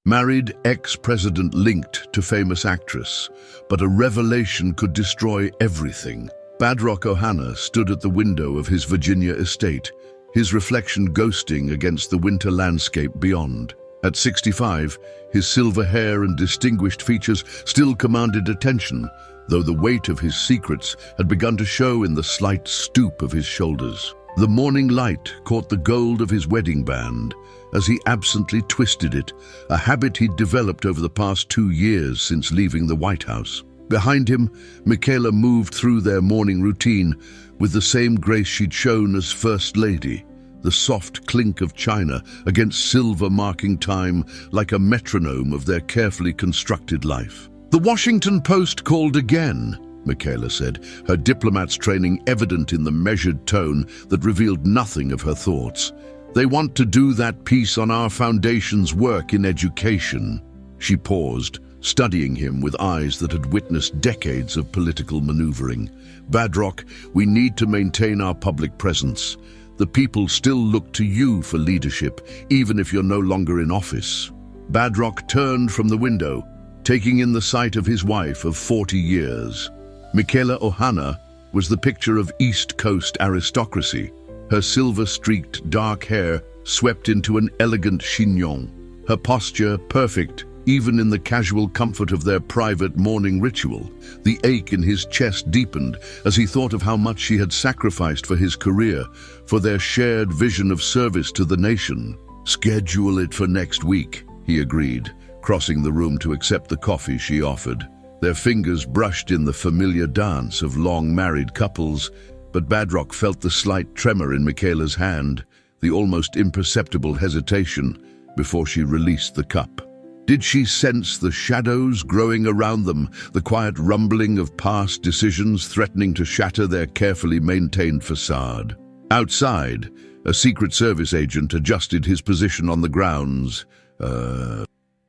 Married ex-president linked to famous actress, but a revelation could destroy everything. Badrock Ohana stood at the window of his Virginia estate, his reflection ghosting against the winter landscape beyond. At 65, his silver hair and distinguished features still commanded attention, though the weight of his secrets had begun to show in the slight stoop of his shoulders. The morning light caught the gold of his wedding band as he absently twisted it, a habit he'd developed over the past 2 years since leaving the White House. Behind him, Michaela moved through their morning routine with the same grace she'd shown as First Lady, the soft clink of china against silver marking time like a metronome of their carefully constructed life. "The Washington Post called again," Michaela said, her diplomat's training evident in the measured tone that revealed nothing of her thoughts. "They want to do that piece on our foundation's work in education." She paused, studying him with eyes that had witnessed decades of political maneuvering. "Badrock, we need to maintain our public presence. The people still look to you for leadership, even if you're no longer in office." Badrock turned from the window, taking in the sight of his wife of 40 years. Michaela Ohana was the picture of East Coast aristocracy, her silver-streaked dark hair swept into an elegant chignon, her posture perfect even in the casual comfort of their private morning ritual. The ache in his chest deepened as he thought of how much she had sacrificed for his career, for their shared vision of service to the nation. "Schedule it for next week," he agreed, crossing the room to accept the coffee she offered. Their fingers brushed in the familiar dance of long-married couples, but Badrock felt the slight tremor in Michaela's hand, the almost imperceptible hesitation before she released the cup. Did she sense the shadows growing around them, the quiet rumbling of past decisions threatening to shatter their carefully maintained facade? Outside, a Secret Service agent adjusted his position on the grounds.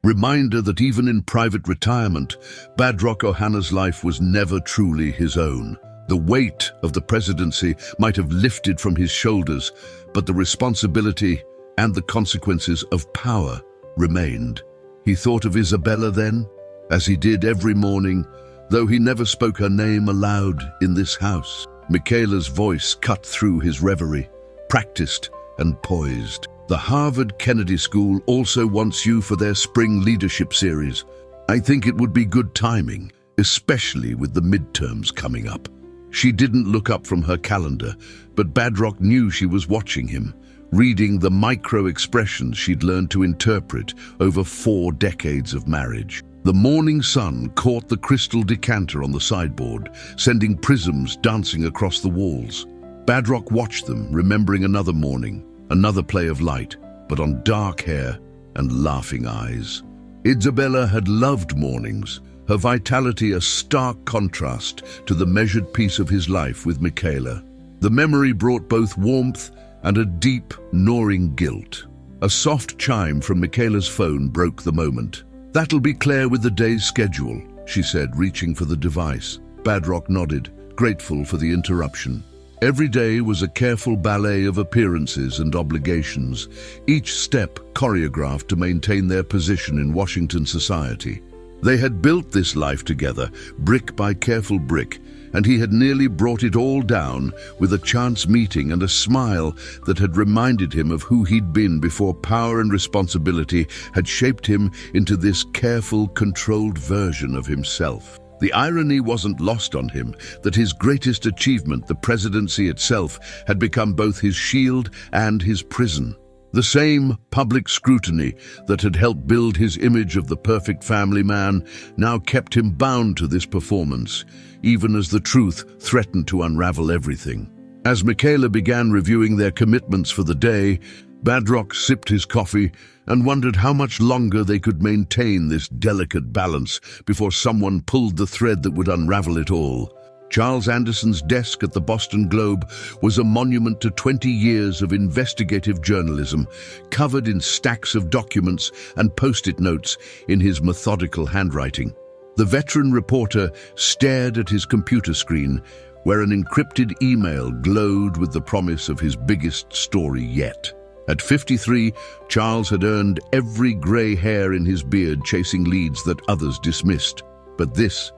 Reminder that even in private retirement, Badrock Ohana's life was never truly his own. The weight of the presidency might have lifted from his shoulders, but the responsibility and the consequences of power remained. He thought of Isabella then, as he did every morning, though he never spoke her name aloud in this house. Michaela's voice cut through his reverie, practiced and poised. "The Harvard Kennedy School also wants you for their spring leadership series. I think it would be good timing, especially with the midterms coming up." She didn't look up from her calendar, but Badrock knew she was watching him, reading the micro-expressions she'd learned to interpret over 4 decades of marriage. The morning sun caught the crystal decanter on the sideboard, sending prisms dancing across the walls. Badrock watched them, remembering another morning, another play of light, but on dark hair and laughing eyes. Isabella had loved mornings, her vitality a stark contrast to the measured pace of his life with Michaela. The memory brought both warmth and a deep, gnawing guilt. A soft chime from Michaela's phone broke the moment. "That'll be clear with the day's schedule," she said, reaching for the device. Badrock nodded, grateful for the interruption. Every day was a careful ballet of appearances and obligations, each step choreographed to maintain their position in Washington society. They had built this life together, brick by careful brick, and he had nearly brought it all down with a chance meeting and a smile that had reminded him of who he'd been before power and responsibility had shaped him into this careful, controlled version of himself. The irony wasn't lost on him that his greatest achievement, the presidency itself, had become both his shield and his prison. The same public scrutiny that had helped build his image of the perfect family man now kept him bound to this performance, even as the truth threatened to unravel everything. As Michaela began reviewing their commitments for the day, Badrock sipped his coffee and wondered how much longer they could maintain this delicate balance before someone pulled the thread that would unravel it all. Charles Anderson's desk at the Boston Globe was a monument to 20 years of investigative journalism, covered in stacks of documents and post-it notes in his methodical handwriting. The veteran reporter stared at his computer screen, where an encrypted email glowed with the promise of his biggest story yet. At 53, Charles had earned every grey hair in his beard chasing leads that others dismissed. But this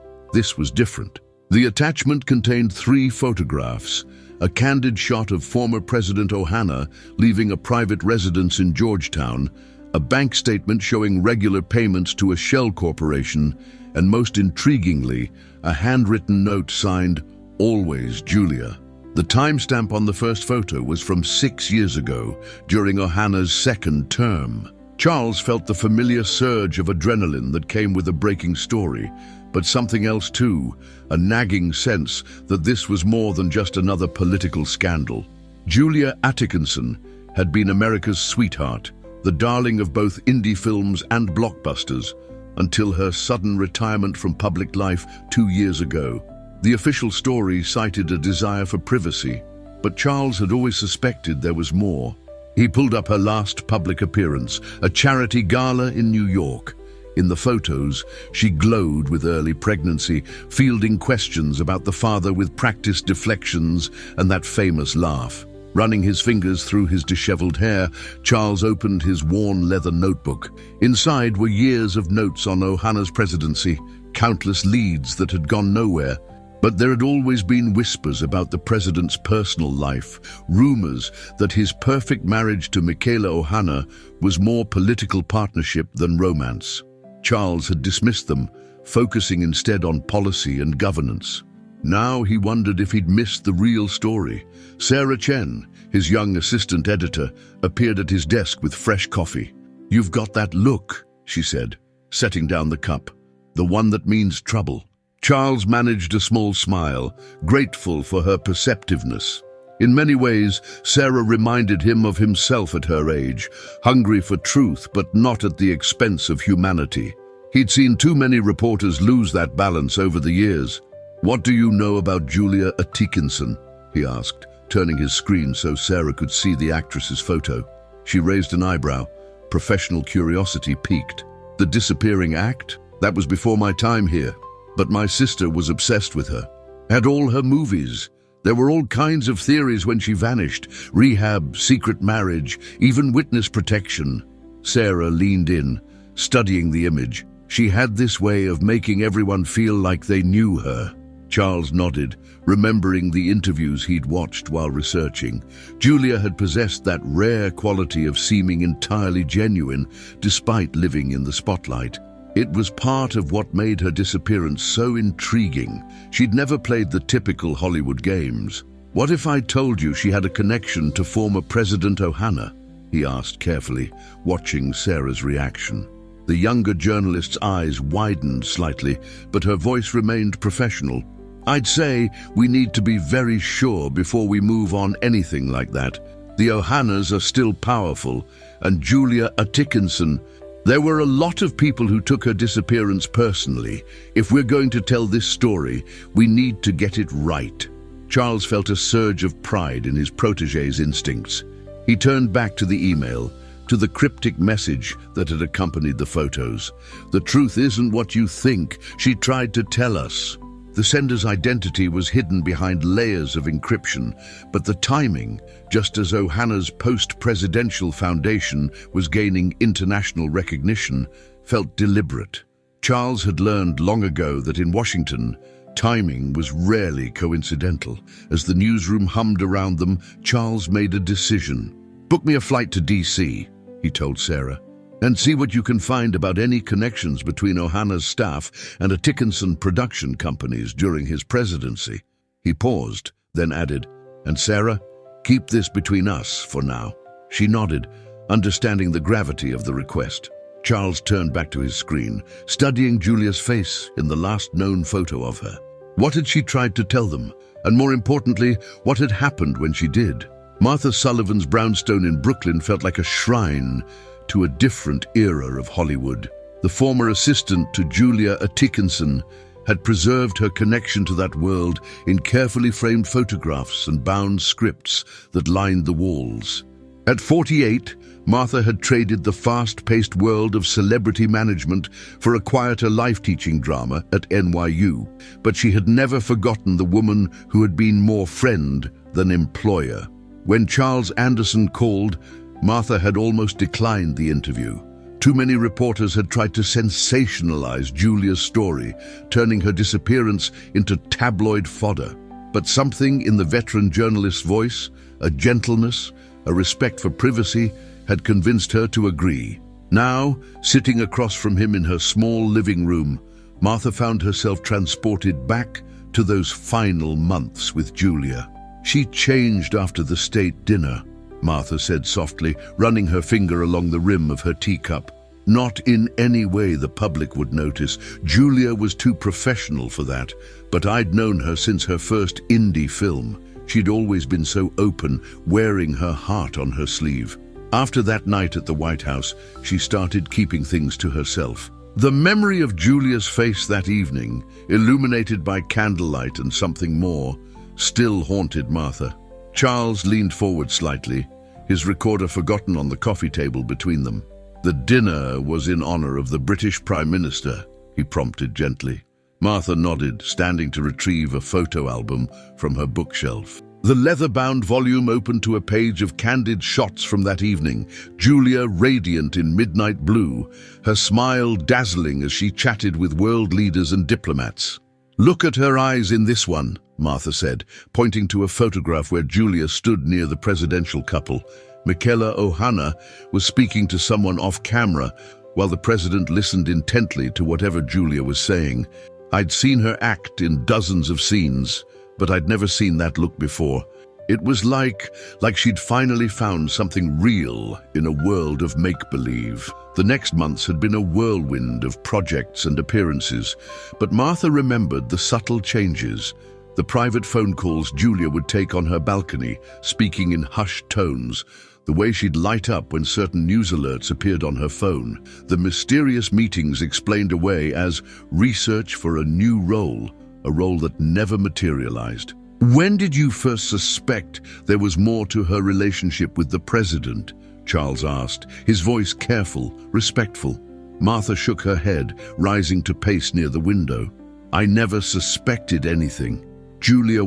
was different. The attachment contained 3 photographs: a candid shot of former President Ohana leaving a private residence in Georgetown, a bank statement showing regular payments to a shell corporation, and most intriguingly, a handwritten note signed, "Always Julia." The timestamp on the first photo was from 6 years ago, during Ohana's second term. Charles felt the familiar surge of adrenaline that came with a breaking story, but something else too, a nagging sense that this was more than just another political scandal. Julia Atkinson had been America's sweetheart, the darling of both indie films and blockbusters, until her sudden retirement from public life 2 years ago. The official story cited a desire for privacy, but Charles had always suspected there was more. He pulled up her last public appearance, a charity gala in New York. In the photos, she glowed with early pregnancy, fielding questions about the father with practiced deflections and that famous laugh. Running his fingers through his disheveled hair, Charles opened his worn leather notebook. Inside were years of notes on Ohana's presidency, countless leads that had gone nowhere. But there had always been whispers about the president's personal life, rumors that his perfect marriage to Michaela Ohana was more political partnership than romance. Charles had dismissed them, focusing instead on policy and governance. Now he wondered if he'd missed the real story. Sarah Chen, his young assistant editor, appeared at his desk with fresh coffee. "You've got that look," she said, setting down the cup. "The one that means trouble." Charles managed a small smile, grateful for her perceptiveness. In many ways, Sarah reminded him of himself at her age, hungry for truth but not at the expense of humanity. He'd seen too many reporters lose that balance over the years. "What do you know about Julia Atkinson?" he asked, turning his screen so Sarah could see the actress's photo. She raised an eyebrow. Professional curiosity piqued. "The disappearing act? That was before my time here. But my sister was obsessed with her. Had all her movies. There were all kinds of theories when she vanished. Rehab, secret marriage, even witness protection." Sarah leaned in, studying the image. She had this way of making everyone feel like they knew her. Charles nodded, remembering the interviews he'd watched while researching. Julia had possessed that rare quality of seeming entirely genuine, despite living in the spotlight. It was part of what made her disappearance so intriguing. She'd never played the typical Hollywood games. "What if I told you she had a connection to former President Ohana?" he asked carefully, watching Sarah's reaction. The younger journalist's eyes widened slightly, but her voice remained professional. "I'd say we need to be very sure before we move on anything like that. The Ohanas are still powerful, and Julia Atkinson, there were a lot of people who took her disappearance personally. If we're going to tell this story, we need to get it right." Charles felt a surge of pride in his protégé's instincts. He turned back to the email, to the cryptic message that had accompanied the photos. "The truth isn't what you think. She tried to tell us." The sender's identity was hidden behind layers of encryption, but the timing, just as Ohana's post-presidential foundation was gaining international recognition, felt deliberate. Charles had learned long ago that in Washington, timing was rarely coincidental. As the newsroom hummed around them, Charles made a decision. "Book me a flight to DC, he told Sarah, "and see what you can find about any connections between Ohana's staff and Atkinson production companies during his presidency." He paused, then added, "And Sarah, keep this between us for now." She nodded, understanding the gravity of the request. Charles turned back to his screen, studying Julia's face in the last known photo of her. What had she tried to tell them? And more importantly, what had happened when she did? Martha Sullivan's brownstone in Brooklyn felt like a shrine to a different era of Hollywood. The former assistant to Julia Atkinson had preserved her connection to that world in carefully framed photographs and bound scripts that lined the walls. At 48, Martha had traded the fast-paced world of celebrity management for a quieter life-teaching drama at NYU, but she had never forgotten the woman who had been more friend than employer. When Charles Anderson called, Martha had almost declined the interview. Too many reporters had tried to sensationalize Julia's story, turning her disappearance into tabloid fodder. But something in the veteran journalist's voice, a gentleness, a respect for privacy, had convinced her to agree. Now, sitting across from him in her small living room, Martha found herself transported back to those final months with Julia. "She changed after the state dinner," Martha said softly, running her finger along the rim of her teacup. "Not in any way the public would notice. Julia was too professional for that, but I'd known her since her first indie film. She'd always been so open, wearing her heart on her sleeve. After that night at the White House, she started keeping things to herself." The memory of Julia's face that evening, illuminated by candlelight and something more, still haunted Martha. Charles leaned forward slightly, his recorder forgotten on the coffee table between them. "The dinner was in honor of the British Prime Minister," he prompted gently. Martha nodded, standing to retrieve a photo album from her bookshelf. The leather-bound volume opened to a page of candid shots from that evening, Julia radiant in midnight blue, her smile dazzling as she chatted with world leaders and diplomats. "Look at her eyes in this one," Martha said, pointing to a photograph where Julia stood near the presidential couple. Michaela Ohana was speaking to someone off camera, while the president listened intently to whatever Julia was saying. I'd seen her act in dozens of scenes, but I'd never seen that look before. It was like she'd finally found something real in a world of make-believe. The next months had been a whirlwind of projects and appearances, but Martha remembered the subtle changes. The private phone calls Julia would take on her balcony, speaking in hushed tones, the way she'd light up when certain news alerts appeared on her phone, the mysterious meetings explained away as research for a new role, a role that never materialized. "When did you first suspect there was more to her relationship with the president?" Charles asked, his voice careful, respectful. Martha shook her head, rising to pace near the window. "I never suspected anything. Julia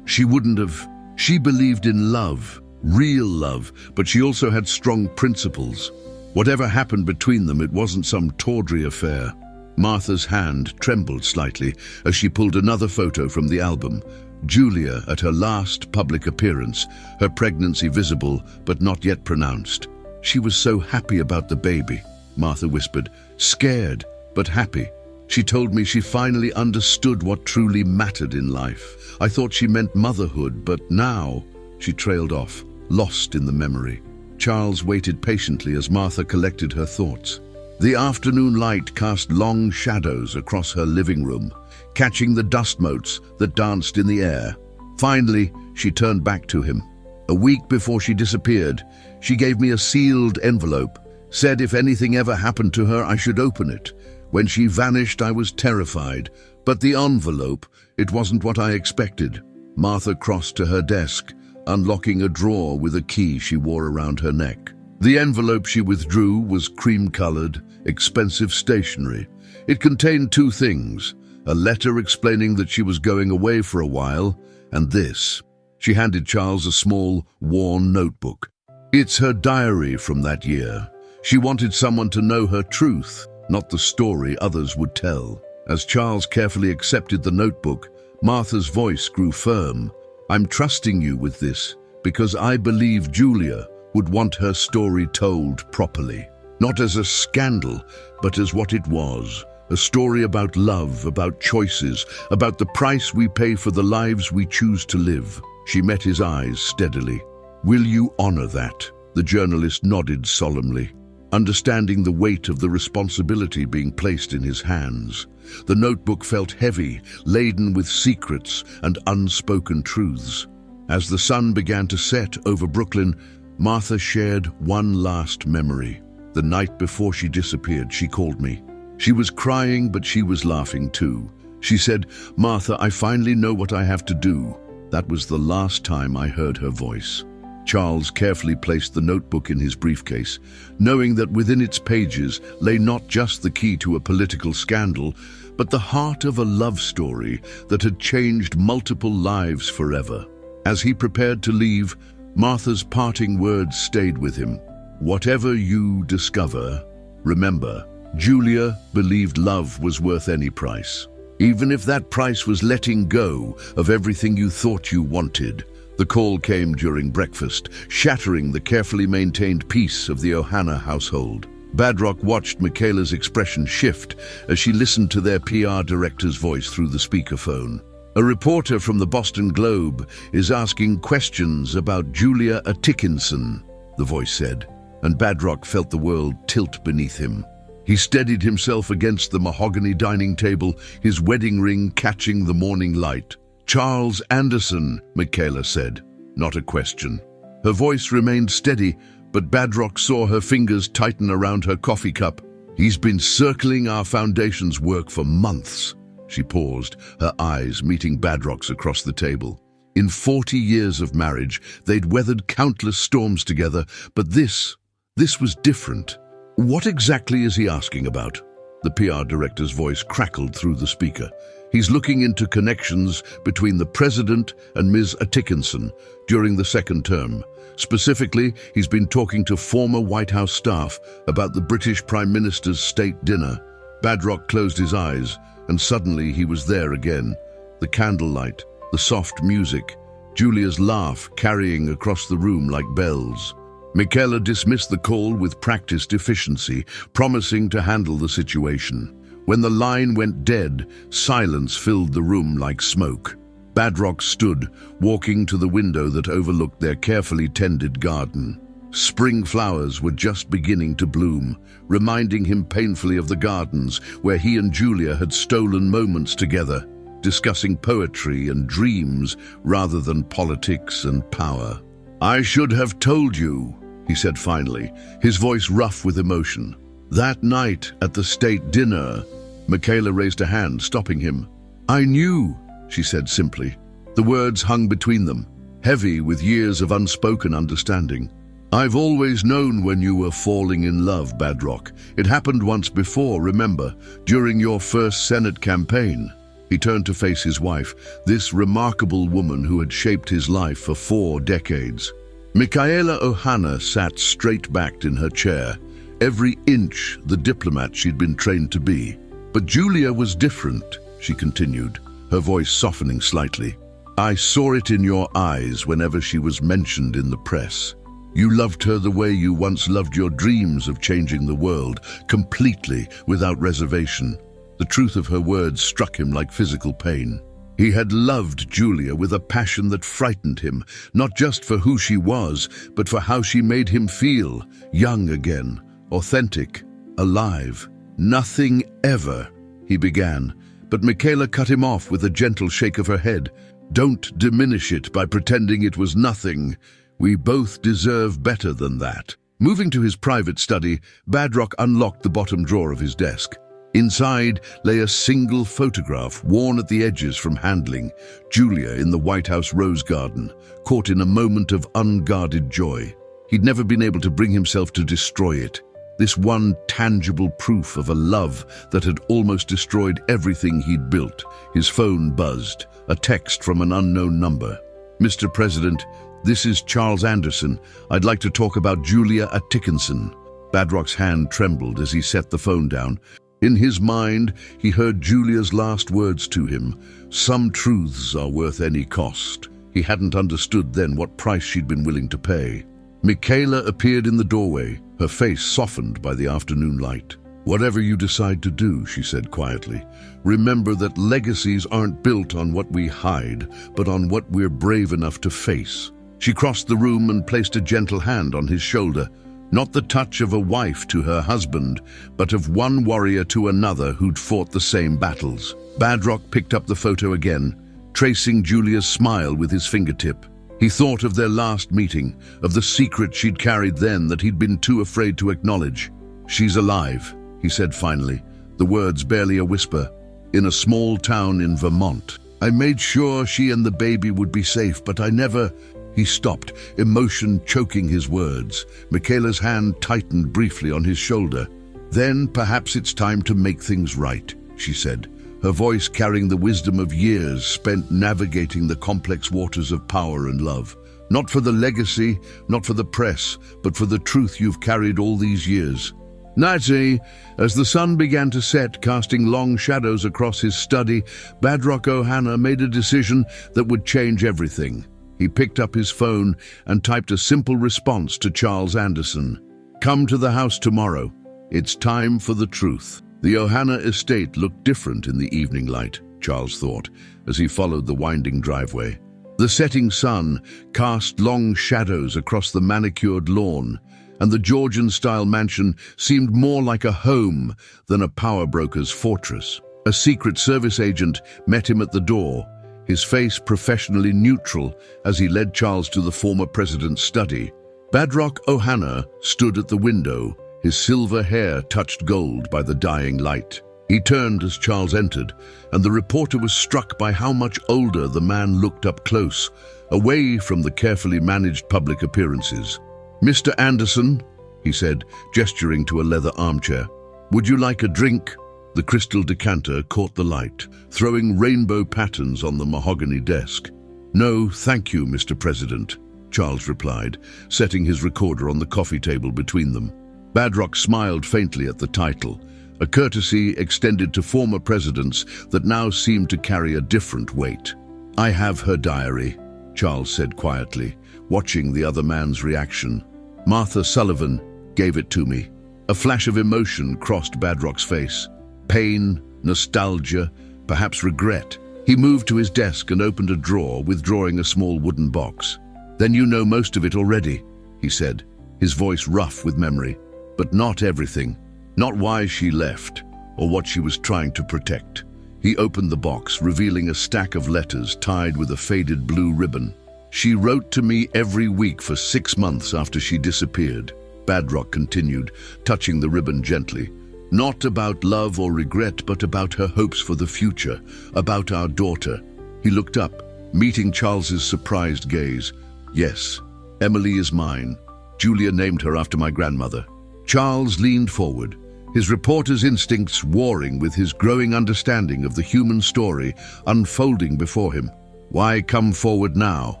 she wouldn't have. She believed in love, real love, but she also had strong principles. Whatever happened between them, it wasn't some tawdry affair." Martha's hand trembled slightly as she pulled another photo from the album. Julia at her last public appearance, her pregnancy visible but not yet pronounced. "She was so happy about the baby," Martha whispered, "scared but happy. She told me she finally understood what truly mattered in life. I thought she meant motherhood, but now—" She trailed off, lost in the memory. Charles waited patiently as Martha collected her thoughts. The afternoon light cast long shadows across her living room, catching the dust motes that danced in the air. Finally, she turned back to him. "A week before she disappeared, she gave me a sealed envelope, said if anything ever happened to her, I should open it. When she vanished, I was terrified, but the envelope, it wasn't what I expected." Martha crossed to her desk, unlocking a drawer with a key she wore around her neck. The envelope she withdrew was cream-colored, expensive stationery. It contained two things: a letter explaining that she was going away for a while, and this. She handed Charles a small, worn notebook. "It's her diary from that year. She wanted someone to know her truth, not the story others would tell." As Charles carefully accepted the notebook, Martha's voice grew firm. "I'm trusting you with this because I believe Julia would want her story told properly. Not as a scandal, but as what it was. A story about love, about choices, about the price we pay for the lives we choose to live." She met his eyes steadily. "Will you honor that?" The journalist nodded solemnly, understanding the weight of the responsibility being placed in his hands. The notebook felt heavy, laden with secrets and unspoken truths. As the sun began to set over Brooklyn, Martha shared one last memory. The night before she disappeared, she called me. She was crying, but she was laughing too. She said, "Martha, I finally know what I have to do." That was the last time I heard her voice. Charles carefully placed the notebook in his briefcase, knowing that within its pages lay not just the key to a political scandal, but the heart of a love story that had changed multiple lives forever. As he prepared to leave, Martha's parting words stayed with him. Whatever you discover, remember, Julia believed love was worth any price. Even if that price was letting go of everything you thought you wanted. The call came during breakfast, shattering the carefully maintained peace of the Ohana household. Badrock watched Michaela's expression shift as she listened to their PR director's voice through the speakerphone. A reporter from the Boston Globe is asking questions about Julia Atkinson, the voice said, and Badrock felt the world tilt beneath him. He steadied himself against the mahogany dining table, his wedding ring catching the morning light. Charles Anderson, Michaela said, not a question. Her voice remained steady, but Badrock saw her fingers tighten around her coffee cup. He's been circling our foundation's work for months. She paused, her eyes meeting Badrock's across the table. In 40 years of marriage, they'd weathered countless storms together, but this was different. What exactly is he asking about? The PR director's voice crackled through the speaker. He's looking into connections between the president and Ms. Atkinson during the second term. Specifically, he's been talking to former White House staff about the British Prime Minister's state dinner. Badrock closed his eyes, and suddenly he was there again. The candlelight, the soft music, Julia's laugh carrying across the room like bells. Michaela dismissed the call with practiced efficiency, promising to handle the situation. When the line went dead, silence filled the room like smoke. Badrock stood, walking to the window that overlooked their carefully tended garden. Spring flowers were just beginning to bloom, reminding him painfully of the gardens where he and Julia had stolen moments together, discussing poetry and dreams rather than politics and power. "I should have told you," he said finally, his voice rough with emotion. "That night at the state dinner," Michaela raised a hand, stopping him. "I knew," she said simply. The words hung between them, heavy with years of unspoken understanding. "I've always known when you were falling in love, Badrock. It happened once before, remember, during your first Senate campaign." He turned to face his wife, this remarkable woman who had shaped his life for 4 decades. Michaela Ohana sat straight-backed in her chair, every inch the diplomat she'd been trained to be. "But Julia was different," she continued, her voice softening slightly. "I saw it in your eyes whenever she was mentioned in the press. You loved her the way you once loved your dreams of changing the world, completely, without reservation." The truth of her words struck him like physical pain. He had loved Julia with a passion that frightened him, not just for who she was, but for how she made him feel, young again, authentic, alive. "Nothing ever," he began, but Michaela cut him off with a gentle shake of her head. "Don't diminish it by pretending it was nothing. We both deserve better than that." Moving to his private study, Badrock unlocked the bottom drawer of his desk. Inside lay a single photograph worn at the edges from handling, Julia in the White House rose garden, caught in a moment of unguarded joy. He'd never been able to bring himself to destroy it. This one tangible proof of a love that had almost destroyed everything he'd built. His phone buzzed, a text from an unknown number. "Mr. President, this is Charles Anderson. I'd like to talk about Julia Atkinson." Badrock's hand trembled as he set the phone down. In his mind, he heard Julia's last words to him. Some truths are worth any cost. He hadn't understood then what price she'd been willing to pay. Michaela appeared in the doorway, her face softened by the afternoon light. "Whatever you decide to do," she said quietly, "remember that legacies aren't built on what we hide, but on what we're brave enough to face." She crossed the room and placed a gentle hand on his shoulder. Not the touch of a wife to her husband, but of one warrior to another who'd fought the same battles. Badrock picked up the photo again, tracing Julia's smile with his fingertip. He thought of their last meeting, of the secret she'd carried then that he'd been too afraid to acknowledge. "She's alive," he said finally, the words barely a whisper, "in a small town in Vermont. I made sure she and the baby would be safe, but I never—" He stopped, emotion choking his words. Michaela's hand tightened briefly on his shoulder. "Then perhaps it's time to make things right," she said, her voice carrying the wisdom of years spent navigating the complex waters of power and love. Not for the legacy, not for the press, but for the truth you've carried all these years. Nighty, as the sun began to set, casting long shadows across his study, Badrock O'Hara made a decision that would change everything. He picked up his phone and typed a simple response to Charles Anderson. "Come to the house tomorrow. It's time for the truth." The O'Hara estate looked different in the evening light, Charles thought, as he followed the winding driveway. The setting sun cast long shadows across the manicured lawn, and the Georgian-style mansion seemed more like a home than a power broker's fortress. A Secret Service agent met him at the door, his face professionally neutral as he led Charles to the former president's study. Badrock O'Hara stood at the window, his silver hair touched gold by the dying light. He turned as Charles entered, and the reporter was struck by how much older the man looked up close, away from the carefully managed public appearances. "Mr. Anderson," he said, gesturing to a leather armchair, "would you like a drink?" The crystal decanter caught the light, throwing rainbow patterns on the mahogany desk. "No, thank you, Mr. President," Charles replied, setting his recorder on the coffee table between them. Badrock smiled faintly at the title, a courtesy extended to former presidents that now seemed to carry a different weight. "I have her diary," Charles said quietly, watching the other man's reaction. "Martha Sullivan gave it to me." A flash of emotion crossed Badrock's face. Pain, nostalgia, perhaps regret. He moved to his desk and opened a drawer, withdrawing a small wooden box. "Then you know most of it already," he said, his voice rough with memory. "But not everything. Not why she left, or what she was trying to protect." He opened the box, revealing a stack of letters tied with a faded blue ribbon. "She wrote to me every week for 6 months after she disappeared," Badrock continued, touching the ribbon gently. "Not about love or regret, but about her hopes for the future, about our daughter." He looked up, meeting Charles's surprised gaze. "Yes, Emily is mine. Julia named her after my grandmother." Charles leaned forward, his reporter's instincts warring with his growing understanding of the human story unfolding before him. "Why come forward now?"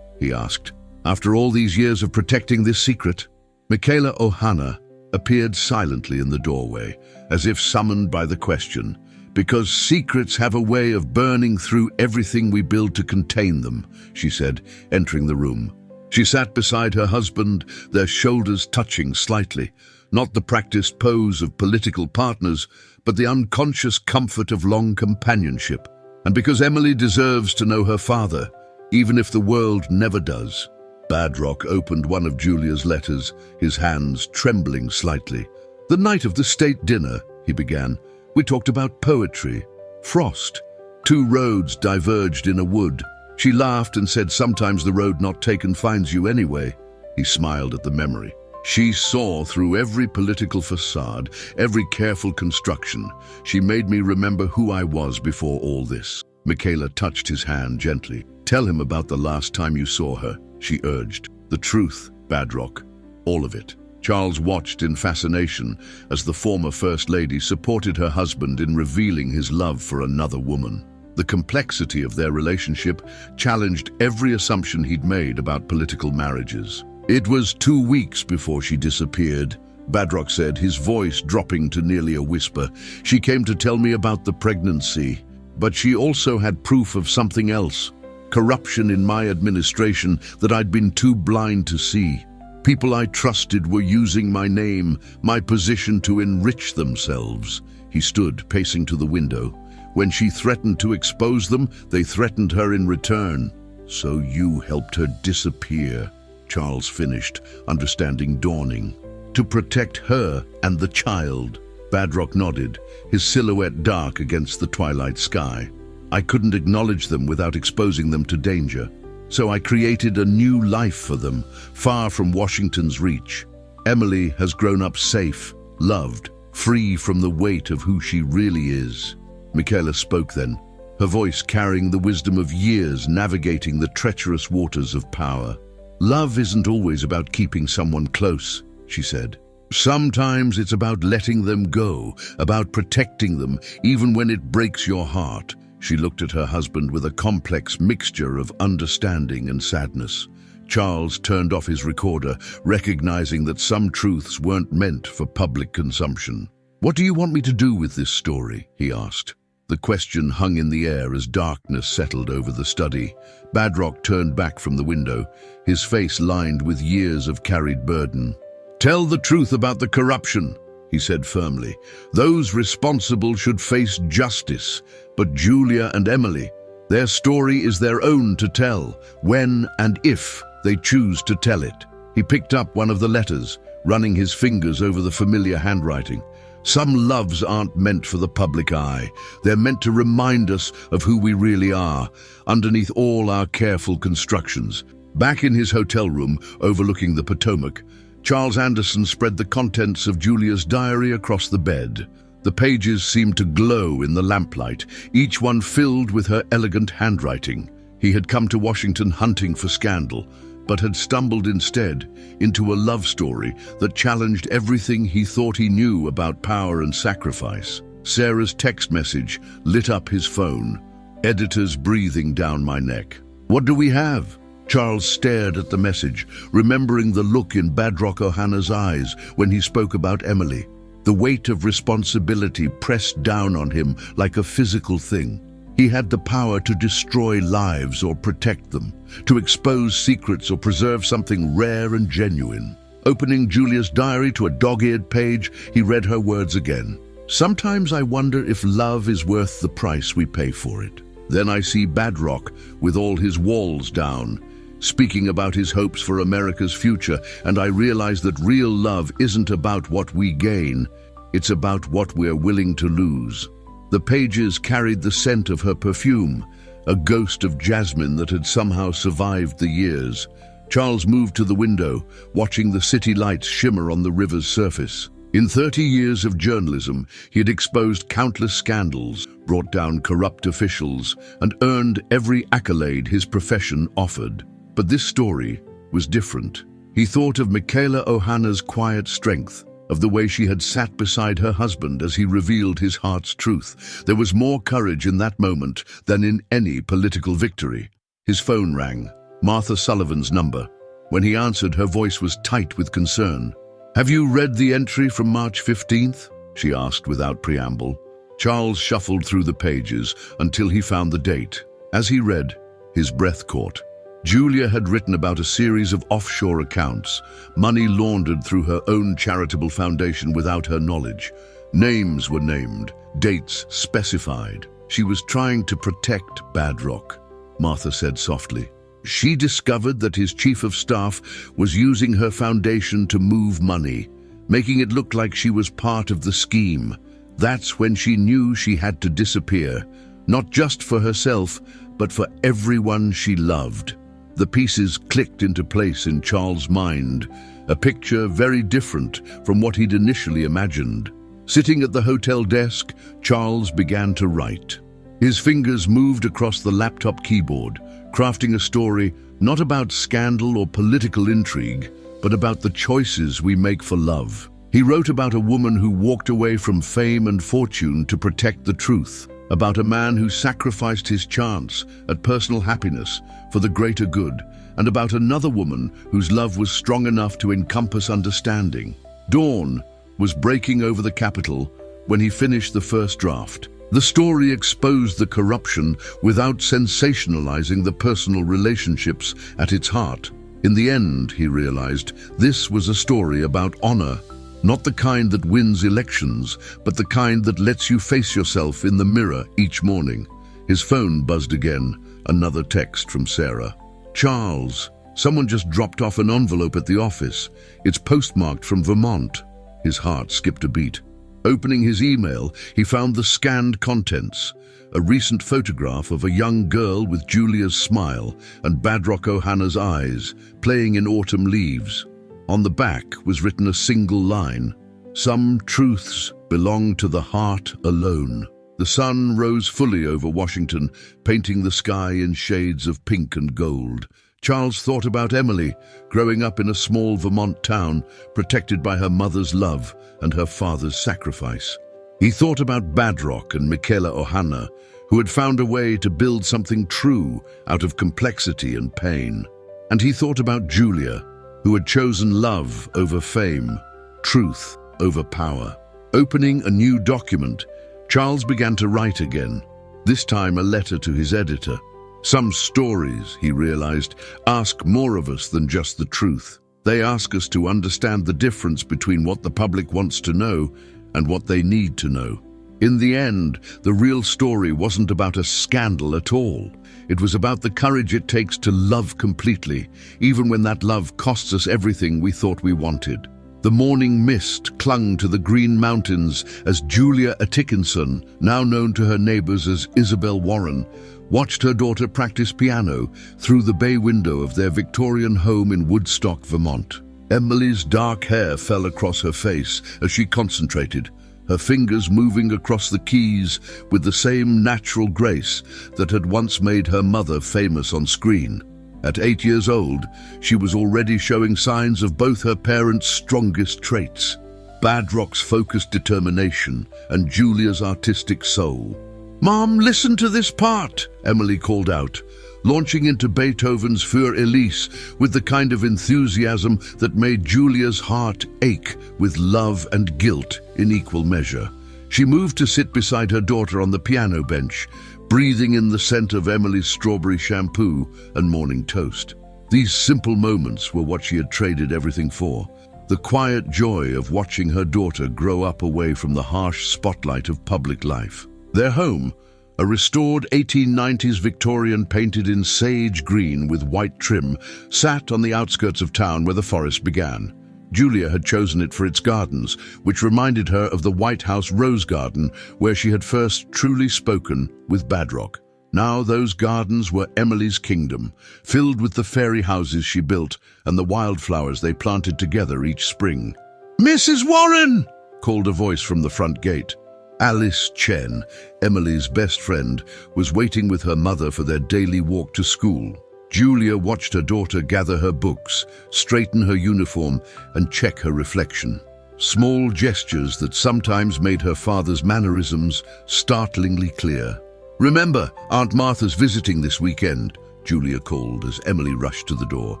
he asked. "After all these years of protecting this secret?" Michaela O'Hara appeared silently in the doorway, as if summoned by the question. "Because secrets have a way of burning through everything we build to contain them," she said, entering the room. She sat beside her husband, their shoulders touching slightly. Not the practiced pose of political partners, but the unconscious comfort of long companionship. "And because Emily deserves to know her father, even if the world never does." Badrock opened one of Julia's letters, his hands trembling slightly. "The night of the state dinner," he began, "we talked about poetry, frost. 2 roads diverged in a wood. She laughed and said sometimes the road not taken finds you anyway." He smiled at the memory. "She saw through every political facade, every careful construction. She made me remember who I was before all this." Michaela touched his hand gently. "Tell him about the last time you saw her," she urged. "The truth, Badrock. All of it." Charles watched in fascination as the former First Lady supported her husband in revealing his love for another woman. The complexity of their relationship challenged every assumption he'd made about political marriages. "It was 2 weeks before she disappeared," Badrock said, his voice dropping to nearly a whisper. "She came to tell me about the pregnancy, but she also had proof of something else. Corruption in my administration that I'd been too blind to see. People I trusted were using my name, my position to enrich themselves." He stood, pacing to the window. "When she threatened to expose them, they threatened her in return." "So you helped her disappear," Charles finished, understanding dawning. "To protect her and the child." Badrock nodded, his silhouette dark against the twilight sky. "I couldn't acknowledge them without exposing them to danger. So I created a new life for them, far from Washington's reach. Emily has grown up safe, loved, free from the weight of who she really is." Michaela spoke then, her voice carrying the wisdom of years navigating the treacherous waters of power. "Love isn't always about keeping someone close," she said. "Sometimes it's about letting them go, about protecting them, even when it breaks your heart." She looked at her husband with a complex mixture of understanding and sadness. Charles turned off his recorder, recognizing that some truths weren't meant for public consumption. "What do you want me to do with this story?" he asked. The question hung in the air as darkness settled over the study. Badrock turned back from the window, his face lined with years of carried burden. "Tell the truth about the corruption," he said firmly. "Those responsible should face justice. But Julia and Emily, their story is their own to tell, when and if they choose to tell it." He picked up one of the letters, running his fingers over the familiar handwriting. "Some loves aren't meant for the public eye. They're meant to remind us of who we really are, underneath all our careful constructions." Back in his hotel room overlooking the Potomac, Charles Anderson spread the contents of Julia's diary across the bed. The pages seemed to glow in the lamplight, each one filled with her elegant handwriting. He had come to Washington hunting for scandal, but had stumbled instead into a love story that challenged everything he thought he knew about power and sacrifice. Sarah's text message lit up his phone. "Editors breathing down my neck. What do we have?" Charles stared at the message, remembering the look in Badrock Ohana's eyes when he spoke about Emily. The weight of responsibility pressed down on him like a physical thing. He had the power to destroy lives or protect them, to expose secrets or preserve something rare and genuine. Opening Julia's diary to a dog-eared page, he read her words again. "Sometimes I wonder if love is worth the price we pay for it. Then I see Badrock with all his walls down, speaking about his hopes for America's future, and I realize that real love isn't about what we gain, it's about what we're willing to lose." The pages carried the scent of her perfume, a ghost of jasmine that had somehow survived the years. Charles moved to the window, watching the city lights shimmer on the river's surface. In 30 years of journalism, he had exposed countless scandals, brought down corrupt officials, and earned every accolade his profession offered. But this story was different. He thought of Michaela Ohana's quiet strength, of the way she had sat beside her husband as he revealed his heart's truth. There was more courage in that moment than in any political victory. His phone rang, Martha Sullivan's number. When he answered, her voice was tight with concern. "Have you read the entry from March 15th? She asked without preamble. Charles shuffled through the pages until he found the date. As he read, his breath caught. Julia had written about a series of offshore accounts, money laundered through her own charitable foundation without her knowledge. Names were named, dates specified. She was trying to protect Badrock, Martha said softly. She discovered that his chief of staff was using her foundation to move money, making it look like she was part of the scheme. That's when she knew she had to disappear, not just for herself, but for everyone she loved. The pieces clicked into place in Charles' mind, a picture very different from what he'd initially imagined. Sitting at the hotel desk, Charles began to write. His fingers moved across the laptop keyboard, crafting a story not about scandal or political intrigue, but about the choices we make for love. He wrote about a woman who walked away from fame and fortune to protect the truth, about a man who sacrificed his chance at personal happiness for the greater good, and about another woman whose love was strong enough to encompass understanding. Dawn was breaking over the Capitol when he finished the first draft. The story exposed the corruption without sensationalizing the personal relationships at its heart. In the end, he realized, this was a story about honor, not the kind that wins elections, but the kind that lets you face yourself in the mirror each morning. His phone buzzed again, another text from Sarah. Charles, someone just dropped off an envelope at the office. It's postmarked from Vermont. His heart skipped a beat. Opening his email, he found the scanned contents, a recent photograph of a young girl with Julia's smile and Badrock Ohana's eyes, playing in autumn leaves. On the back was written a single line, "Some truths belong to the heart alone." The sun rose fully over Washington, painting the sky in shades of pink and gold. Charles thought about Emily, growing up in a small Vermont town, protected by her mother's love and her father's sacrifice. He thought about Badrock and Michaela Ohana, who had found a way to build something true out of complexity and pain. And he thought about Julia, who had chosen love over fame, truth over power. Opening a new document, Charles began to write again, this time a letter to his editor. Some stories, he realized, ask more of us than just the truth. They ask us to understand the difference between what the public wants to know and what they need to know. In the end, the real story wasn't about a scandal at all. It was about the courage it takes to love completely, even when that love costs us everything we thought we wanted. The morning mist clung to the Green Mountains as Julia Atkinson, now known to her neighbors as Isabel Warren, watched her daughter practice piano through the bay window of their Victorian home in Woodstock, Vermont. Emily's dark hair fell across her face as she concentrated, her fingers moving across the keys with the same natural grace that had once made her mother famous on screen. At 8 years old, she was already showing signs of both her parents' strongest traits, Badrock's focused determination and Julia's artistic soul. "Mom, listen to this part," Emily called out, launching into Beethoven's Für Elise with the kind of enthusiasm that made Julia's heart ache with love and guilt in equal measure. She moved to sit beside her daughter on the piano bench, breathing in the scent of Emily's strawberry shampoo and morning toast. These simple moments were what she had traded everything for. The quiet joy of watching her daughter grow up away from the harsh spotlight of public life. Their home, a restored 1890s Victorian painted in sage green with white trim, sat on the outskirts of town where the forest began. Julia had chosen it for its gardens, which reminded her of the White House Rose Garden where she had first truly spoken with Badrock. Now those gardens were Emily's kingdom, filled with the fairy houses she built and the wildflowers they planted together each spring. "Mrs. Warren!" called a voice from the front gate. Alice Chen, Emily's best friend, was waiting with her mother for their daily walk to school. Julia watched her daughter gather her books, straighten her uniform, and check her reflection. Small gestures that sometimes made her father's mannerisms startlingly clear. "Remember, Aunt Martha's visiting this weekend," Julia called as Emily rushed to the door.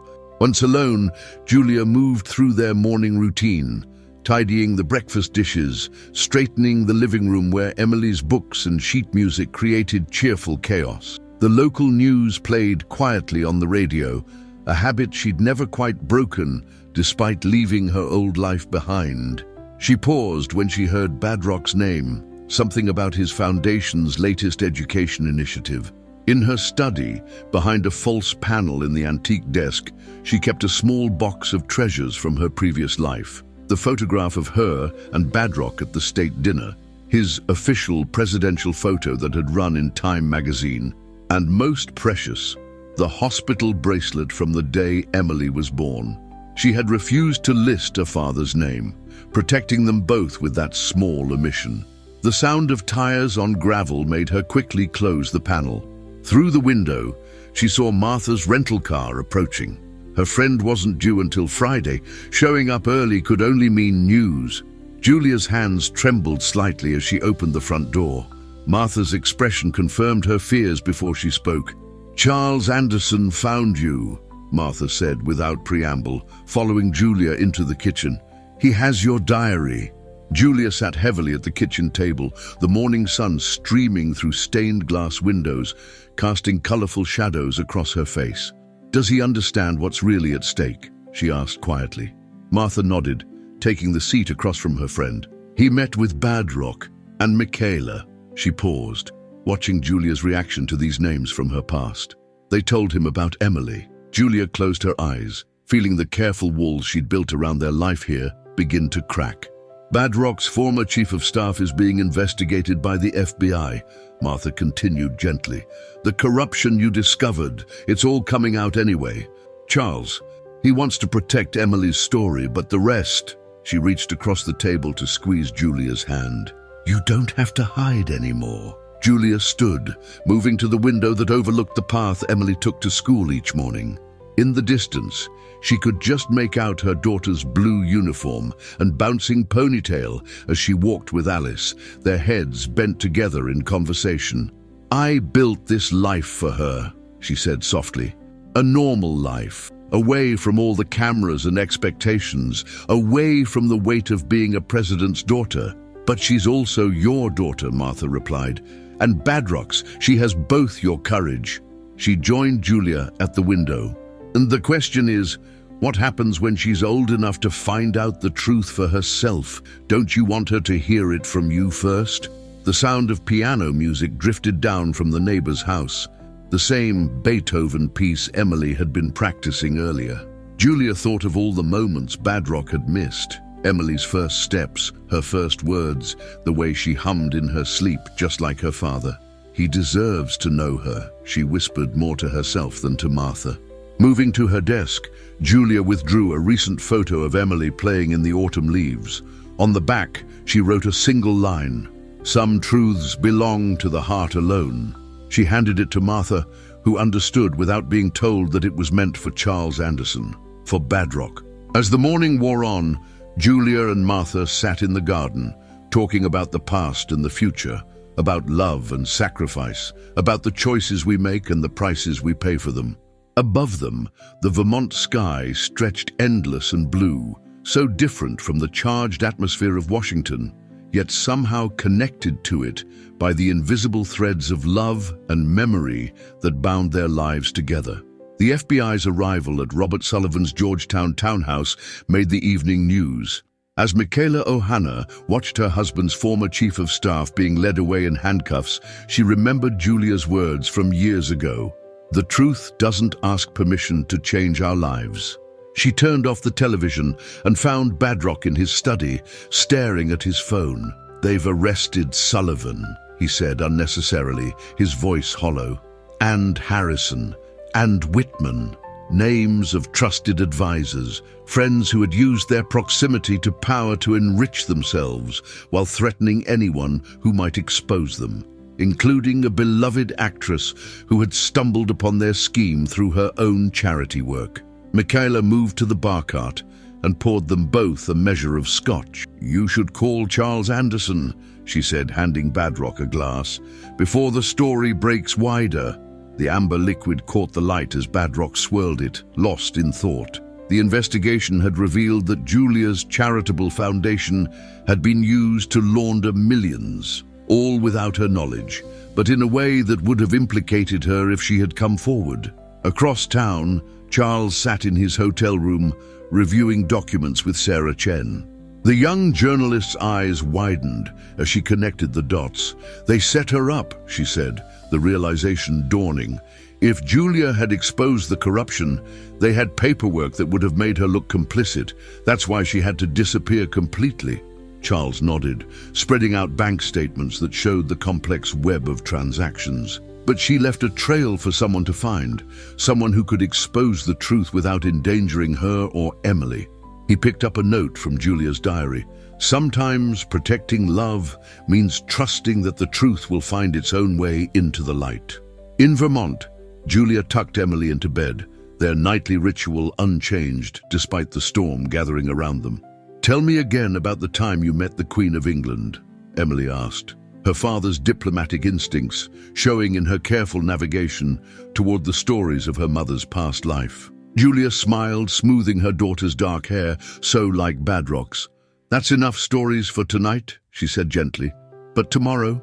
Once alone, Julia moved through their morning routine, tidying the breakfast dishes, straightening the living room where Emily's books and sheet music created cheerful chaos. The local news played quietly on the radio, a habit she'd never quite broken despite leaving her old life behind. She paused when she heard Badrock's name, something about his foundation's latest education initiative. In her study, behind a false panel in the antique desk, she kept a small box of treasures from her previous life. The photograph of her and Badrock at the state dinner, his official presidential photo that had run in Time magazine, and most precious, the hospital bracelet from the day Emily was born. She had refused to list her father's name, protecting them both with that small omission. The sound of tires on gravel made her quickly close the panel. Through the window, she saw Martha's rental car approaching. Her friend wasn't due until Friday. Showing up early could only mean news. Julia's hands trembled slightly as she opened the front door. Martha's expression confirmed her fears before she spoke. "Charles Anderson found you," Martha said without preamble, following Julia into the kitchen. "He has your diary." Julia sat heavily at the kitchen table, the morning sun streaming through stained glass windows, casting colorful shadows across her face. "Does he understand what's really at stake?" she asked quietly. Martha nodded, taking the seat across from her friend. "He met with Badrock and Michaela." She paused, watching Julia's reaction to these names from her past. They told him about Emily. Julia closed her eyes, feeling the careful walls she'd built around their life here begin to crack. "Badrock's former chief of staff is being investigated by the FBI," Martha continued gently. "The corruption you discovered, it's all coming out anyway. Charles, he wants to protect Emily's story, but the rest..." She reached across the table to squeeze Julia's hand. "You don't have to hide anymore." Julia stood, moving to the window that overlooked the path Emily took to school each morning. In the distance, she could just make out her daughter's blue uniform and bouncing ponytail as she walked with Alice, their heads bent together in conversation. "I built this life for her," she said softly. "A normal life, away from all the cameras and expectations, away from the weight of being a president's daughter. But she's also your daughter, Martha replied. And Badrock's, she has both your courage. She joined Julia at the window. And the question is, what happens when she's old enough to find out the truth for herself? Don't you want her to hear it from you first? The sound of piano music drifted down from the neighbor's house, the same Beethoven piece Emily had been practicing earlier. Julia thought of all the moments Badrock had missed. Emily's first steps, her first words, the way she hummed in her sleep just like her father. He deserves to know her, she whispered more to herself than to Martha. Moving to her desk, Julia withdrew a recent photo of Emily playing in the autumn leaves. On the back, she wrote a single line, "Some truths belong to the heart alone." She handed it to Martha, who understood without being told that it was meant for Charles Anderson, for Badrock. As the morning wore on, Julia and Martha sat in the garden, talking about the past and the future, about love and sacrifice, about the choices we make and the prices we pay for them. Above them, the Vermont sky stretched endless and blue, so different from the charged atmosphere of Washington, yet somehow connected to it by the invisible threads of love and memory that bound their lives together. The FBI's arrival at Robert Sullivan's Georgetown townhouse made the evening news. As Michaela Ohana watched her husband's former chief of staff being led away in handcuffs, she remembered Julia's words from years ago. The truth doesn't ask permission to change our lives. She turned off the television and found Badrock in his study, staring at his phone. "They've arrested Sullivan," he said unnecessarily, his voice hollow. "And Harrison. And Whitman." Names of trusted advisors, friends who had used their proximity to power to enrich themselves while threatening anyone who might expose them, including a beloved actress who had stumbled upon their scheme through her own charity work. Michaela moved to the bar cart and poured them both a measure of scotch. "You should call Charles Anderson," she said, handing Badrock a glass, "before the story breaks wider." The amber liquid caught the light as Badrock swirled it, lost in thought. The investigation had revealed that Julia's charitable foundation had been used to launder millions, all without her knowledge, but in a way that would have implicated her if she had come forward. Across town, Charles sat in his hotel room, reviewing documents with Sarah Chen. The young journalist's eyes widened as she connected the dots. "They set her up," she said, the realization dawning. If Julia had exposed the corruption, they had paperwork that would have made her look complicit. That's why she had to disappear completely. Charles nodded, spreading out bank statements that showed the complex web of transactions. But she left a trail for someone to find, someone who could expose the truth without endangering her or Emily. He picked up a note from Julia's diary. "Sometimes protecting love means trusting that the truth will find its own way into the light." In Vermont, Julia tucked Emily into bed, their nightly ritual unchanged despite the storm gathering around them. "Tell me again about the time you met the Queen of England," Emily asked, her father's diplomatic instincts showing in her careful navigation toward the stories of her mother's past life. Julia smiled, smoothing her daughter's dark hair, so like Badrock's. "That's enough stories for tonight," she said gently. "But tomorrow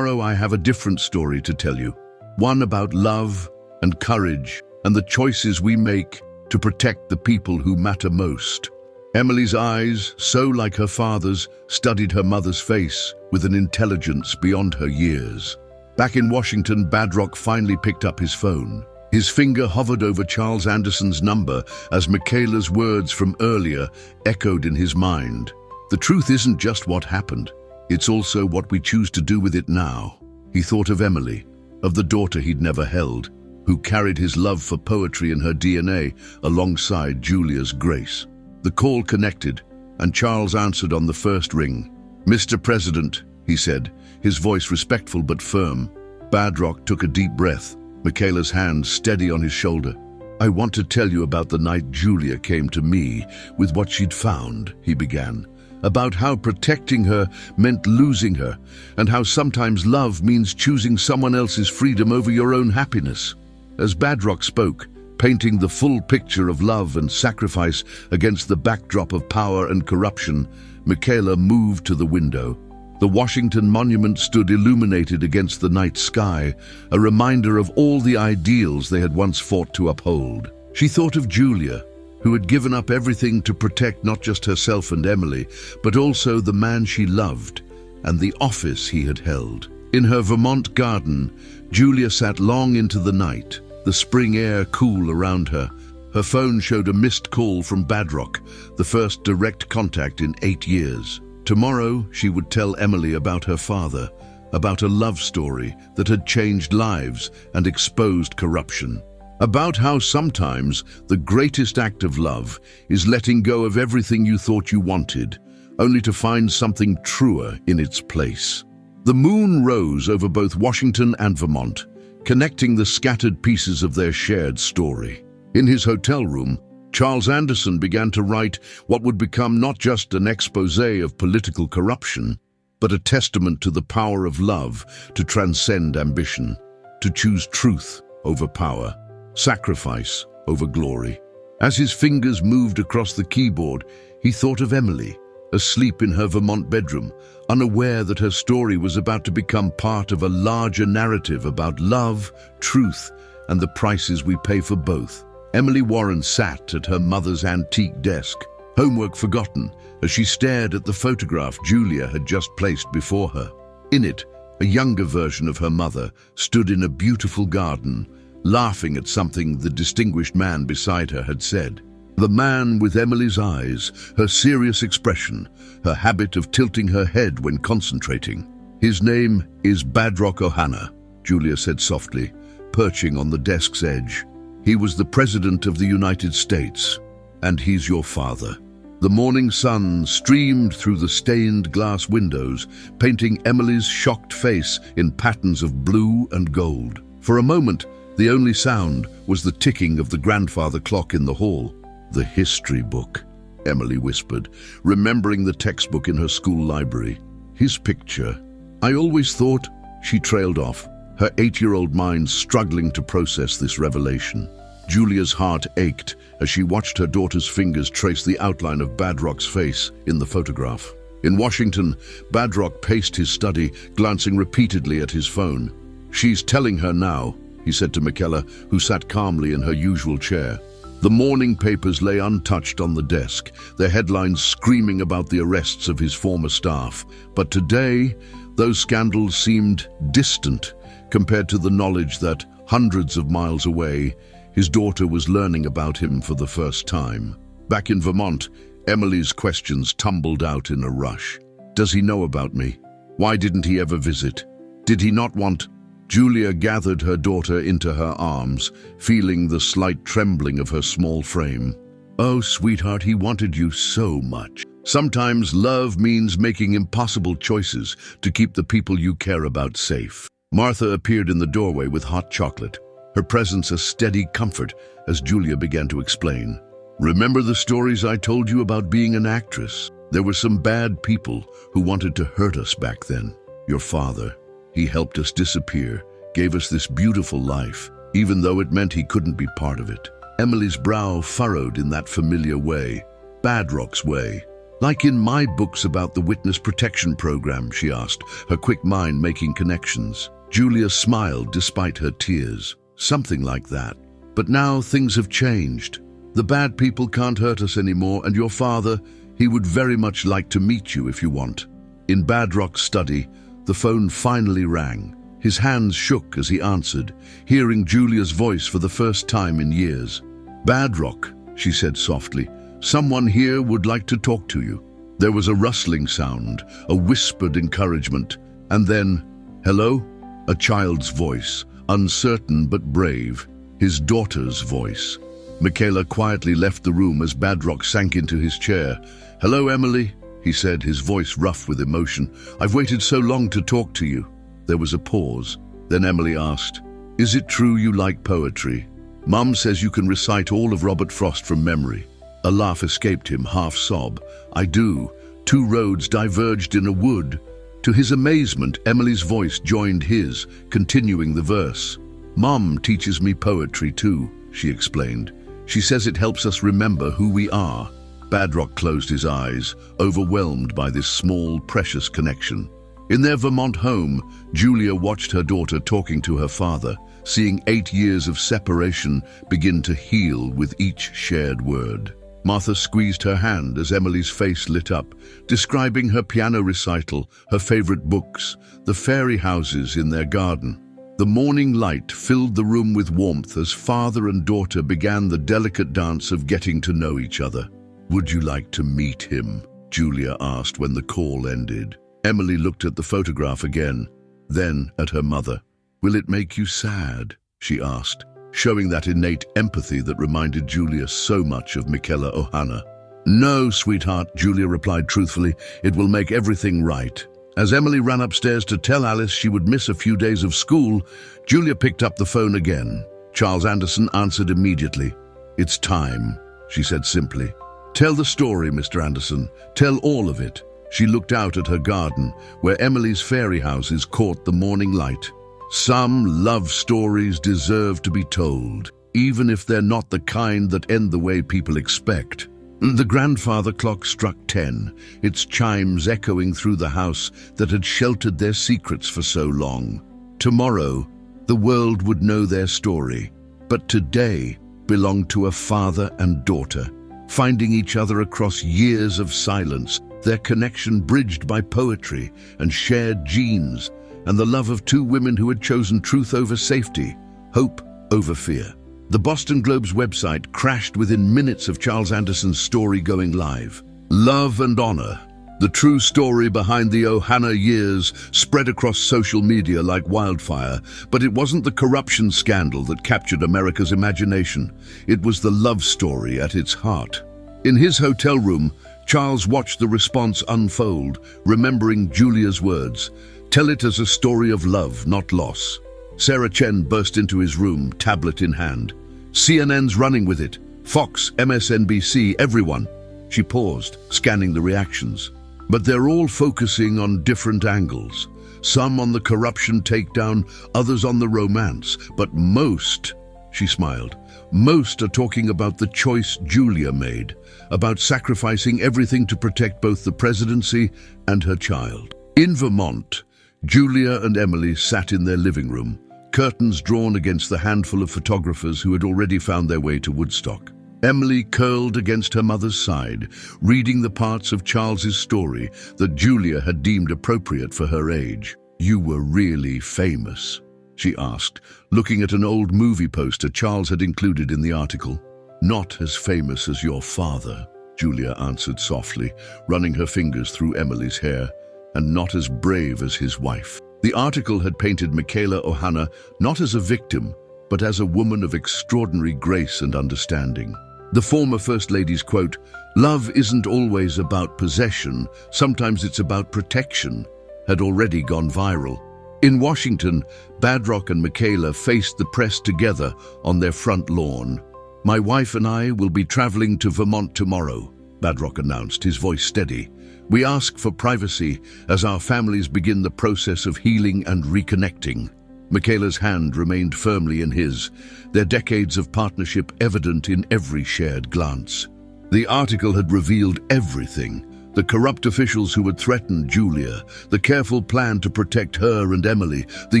I have a different story to tell you. One about love and courage and the choices we make to protect the people who matter most." Emily's eyes, so like her father's, studied her mother's face with an intelligence beyond her years. Back in Washington, Badrock finally picked up his phone. His finger hovered over Charles Anderson's number as Michaela's words from earlier echoed in his mind. The truth isn't just what happened, it's also what we choose to do with it now. He thought of Emily, of the daughter he'd never held, who carried his love for poetry in her DNA alongside Julia's grace. The call connected, and Charles answered on the first ring. "Mr. President," he said, his voice respectful but firm. Badrock took a deep breath, Michaela's hand steady on his shoulder. "I want to tell you about the night Julia came to me with what she'd found," he began. "About how protecting her meant losing her, and how sometimes love means choosing someone else's freedom over your own happiness." As Badrock spoke, painting the full picture of love and sacrifice against the backdrop of power and corruption, Michaela moved to the window. The Washington Monument stood illuminated against the night sky, a reminder of all the ideals they had once fought to uphold. She thought of Julia, who had given up everything to protect not just herself and Emily, but also the man she loved and the office he had held. In her Vermont garden, Julia sat long into the night, the spring air cool around her. Her phone showed a missed call from Badrock, the first direct contact in 8 years. Tomorrow, she would tell Emily about her father, about a love story that had changed lives and exposed corruption. About how sometimes the greatest act of love is letting go of everything you thought you wanted, only to find something truer in its place. The moon rose over both Washington and Vermont, connecting the scattered pieces of their shared story. In his hotel room, Charles Anderson began to write what would become not just an exposé of political corruption, but a testament to the power of love to transcend ambition, to choose truth over power, sacrifice over glory. As his fingers moved across the keyboard, he thought of Emily, asleep in her Vermont bedroom, unaware that her story was about to become part of a larger narrative about love, truth, and the prices we pay for both. Emily Warren sat at her mother's antique desk, homework forgotten, as she stared at the photograph Julia had just placed before her. In it, a younger version of her mother stood in a beautiful garden, laughing at something the distinguished man beside her had said. The man with Emily's eyes, her serious expression, her habit of tilting her head when concentrating. "His name is Badrock Ohana," Julia said softly, perching on the desk's edge. "He was the President of the United States, and he's your father." The morning sun streamed through the stained glass windows, painting Emily's shocked face in patterns of blue and gold. For a moment, the only sound was the ticking of the grandfather clock in the hall. "The history book," Emily whispered, remembering the textbook in her school library. "His picture. I always thought," she trailed off, her 8-year-old mind struggling to process this revelation. Julia's heart ached as she watched her daughter's fingers trace the outline of Badrock's face in the photograph. In Washington, Badrock paced his study, glancing repeatedly at his phone. "She's telling her now," he said to Michaela, who sat calmly in her usual chair. The morning papers lay untouched on the desk, their headlines screaming about the arrests of his former staff. But today, those scandals seemed distant compared to the knowledge that, hundreds of miles away, his daughter was learning about him for the first time. Back in Vermont, Emily's questions tumbled out in a rush. "Does he know about me? Why didn't he ever visit? Did he not want—" Julia gathered her daughter into her arms, feeling the slight trembling of her small frame. "Oh, sweetheart, he wanted you so much. Sometimes love means making impossible choices to keep the people you care about safe." Martha appeared in the doorway with hot chocolate, her presence a steady comfort as Julia began to explain. "Remember the stories I told you about being an actress? There were some bad people who wanted to hurt us back then. Your father. He helped us disappear, gave us this beautiful life, even though it meant he couldn't be part of it." Emily's brow furrowed in that familiar way, Badrock's way. "Like in my books about the Witness Protection Program?" she asked, her quick mind making connections. Julia smiled despite her tears. "Something like that. But now things have changed. The bad people can't hurt us anymore, and your father, he would very much like to meet you if you want." In Badrock's study, the phone finally rang. His hands shook as he answered, hearing Julia's voice for the first time in years. "Badrock," she said softly, "someone here would like to talk to you." There was a rustling sound, a whispered encouragement, and then, "Hello?" A child's voice, uncertain but brave, his daughter's voice. Michaela quietly left the room as Badrock sank into his chair. "Hello, Emily," he said, his voice rough with emotion. "I've waited so long to talk to you." There was a pause. Then Emily asked, "Is it true you like poetry? Mum says you can recite all of Robert Frost from memory." A laugh escaped him, half sob. "I do. 2 roads diverged in a wood." To his amazement, Emily's voice joined his, continuing the verse. "Mum teaches me poetry too. she explained. "She says it helps us remember who we are." Badrock closed his eyes, overwhelmed by this small, precious connection. In their Vermont home, Julia watched her daughter talking to her father, seeing 8 years of separation begin to heal with each shared word. Martha squeezed her hand as Emily's face lit up, describing her piano recital, her favorite books, the fairy houses in their garden. The morning light filled the room with warmth as father and daughter began the delicate dance of getting to know each other. "Would you like to meet him?" Julia asked when the call ended. Emily looked at the photograph again, then at her mother. "Will it make you sad?" she asked, showing that innate empathy that reminded Julia so much of Michaela Ohana. "No, sweetheart," Julia replied truthfully. "It will make everything right." As Emily ran upstairs to tell Alice she would miss a few days of school, Julia picked up the phone again. Charles Anderson answered immediately. "It's time," she said simply. "Tell the story, Mr. Anderson. Tell all of it." She looked out at her garden, where Emily's fairy houses caught the morning light. Some love stories deserve to be told, even if they're not the kind that end the way people expect. The grandfather clock struck 10, its chimes echoing through the house that had sheltered their secrets for so long. Tomorrow, the world would know their story, but today belonged to a father and daughter, finding each other across years of silence, their connection bridged by poetry and shared genes, and the love of two women who had chosen truth over safety, hope over fear. The Boston Globe's website crashed within minutes of Charles Anderson's story going live. Love and Honor, the true story behind the Ohana years, spread across social media like wildfire, but it wasn't the corruption scandal that captured America's imagination. It was the love story at its heart. In his hotel room, Charles watched the response unfold, remembering Julia's words. "Tell it as a story of love, not loss." Sarah Chen burst into his room, tablet in hand. "CNN's running with it. Fox, MSNBC, everyone." She paused, scanning the reactions. But they're all focusing on different angles. Some on the corruption takedown, others on the romance. But most, she smiled, most are talking about the choice Julia made, about sacrificing everything to protect both the presidency and her child. In Vermont, Julia and Emily sat in their living room, curtains drawn against the handful of photographers who had already found their way to Woodstock. Emily curled against her mother's side, reading the parts of Charles's story that Julia had deemed appropriate for her age. "You were really famous?" she asked, looking at an old movie poster Charles had included in the article. "Not as famous as your father," Julia answered softly, running her fingers through Emily's hair. "And not as brave as his wife." The article had painted Michaela Ohana not as a victim, but as a woman of extraordinary grace and understanding. The former First Lady's quote, "Love isn't always about possession, sometimes it's about protection," had already gone viral. In Washington, Badrock and Michaela faced the press together on their front lawn. "My wife and I will be traveling to Vermont tomorrow," Badrock announced, his voice steady. "We ask for privacy as our families begin the process of healing and reconnecting." Michaela's hand remained firmly in his, their decades of partnership evident in every shared glance. The article had revealed everything: the corrupt officials who had threatened Julia, the careful plan to protect her and Emily, the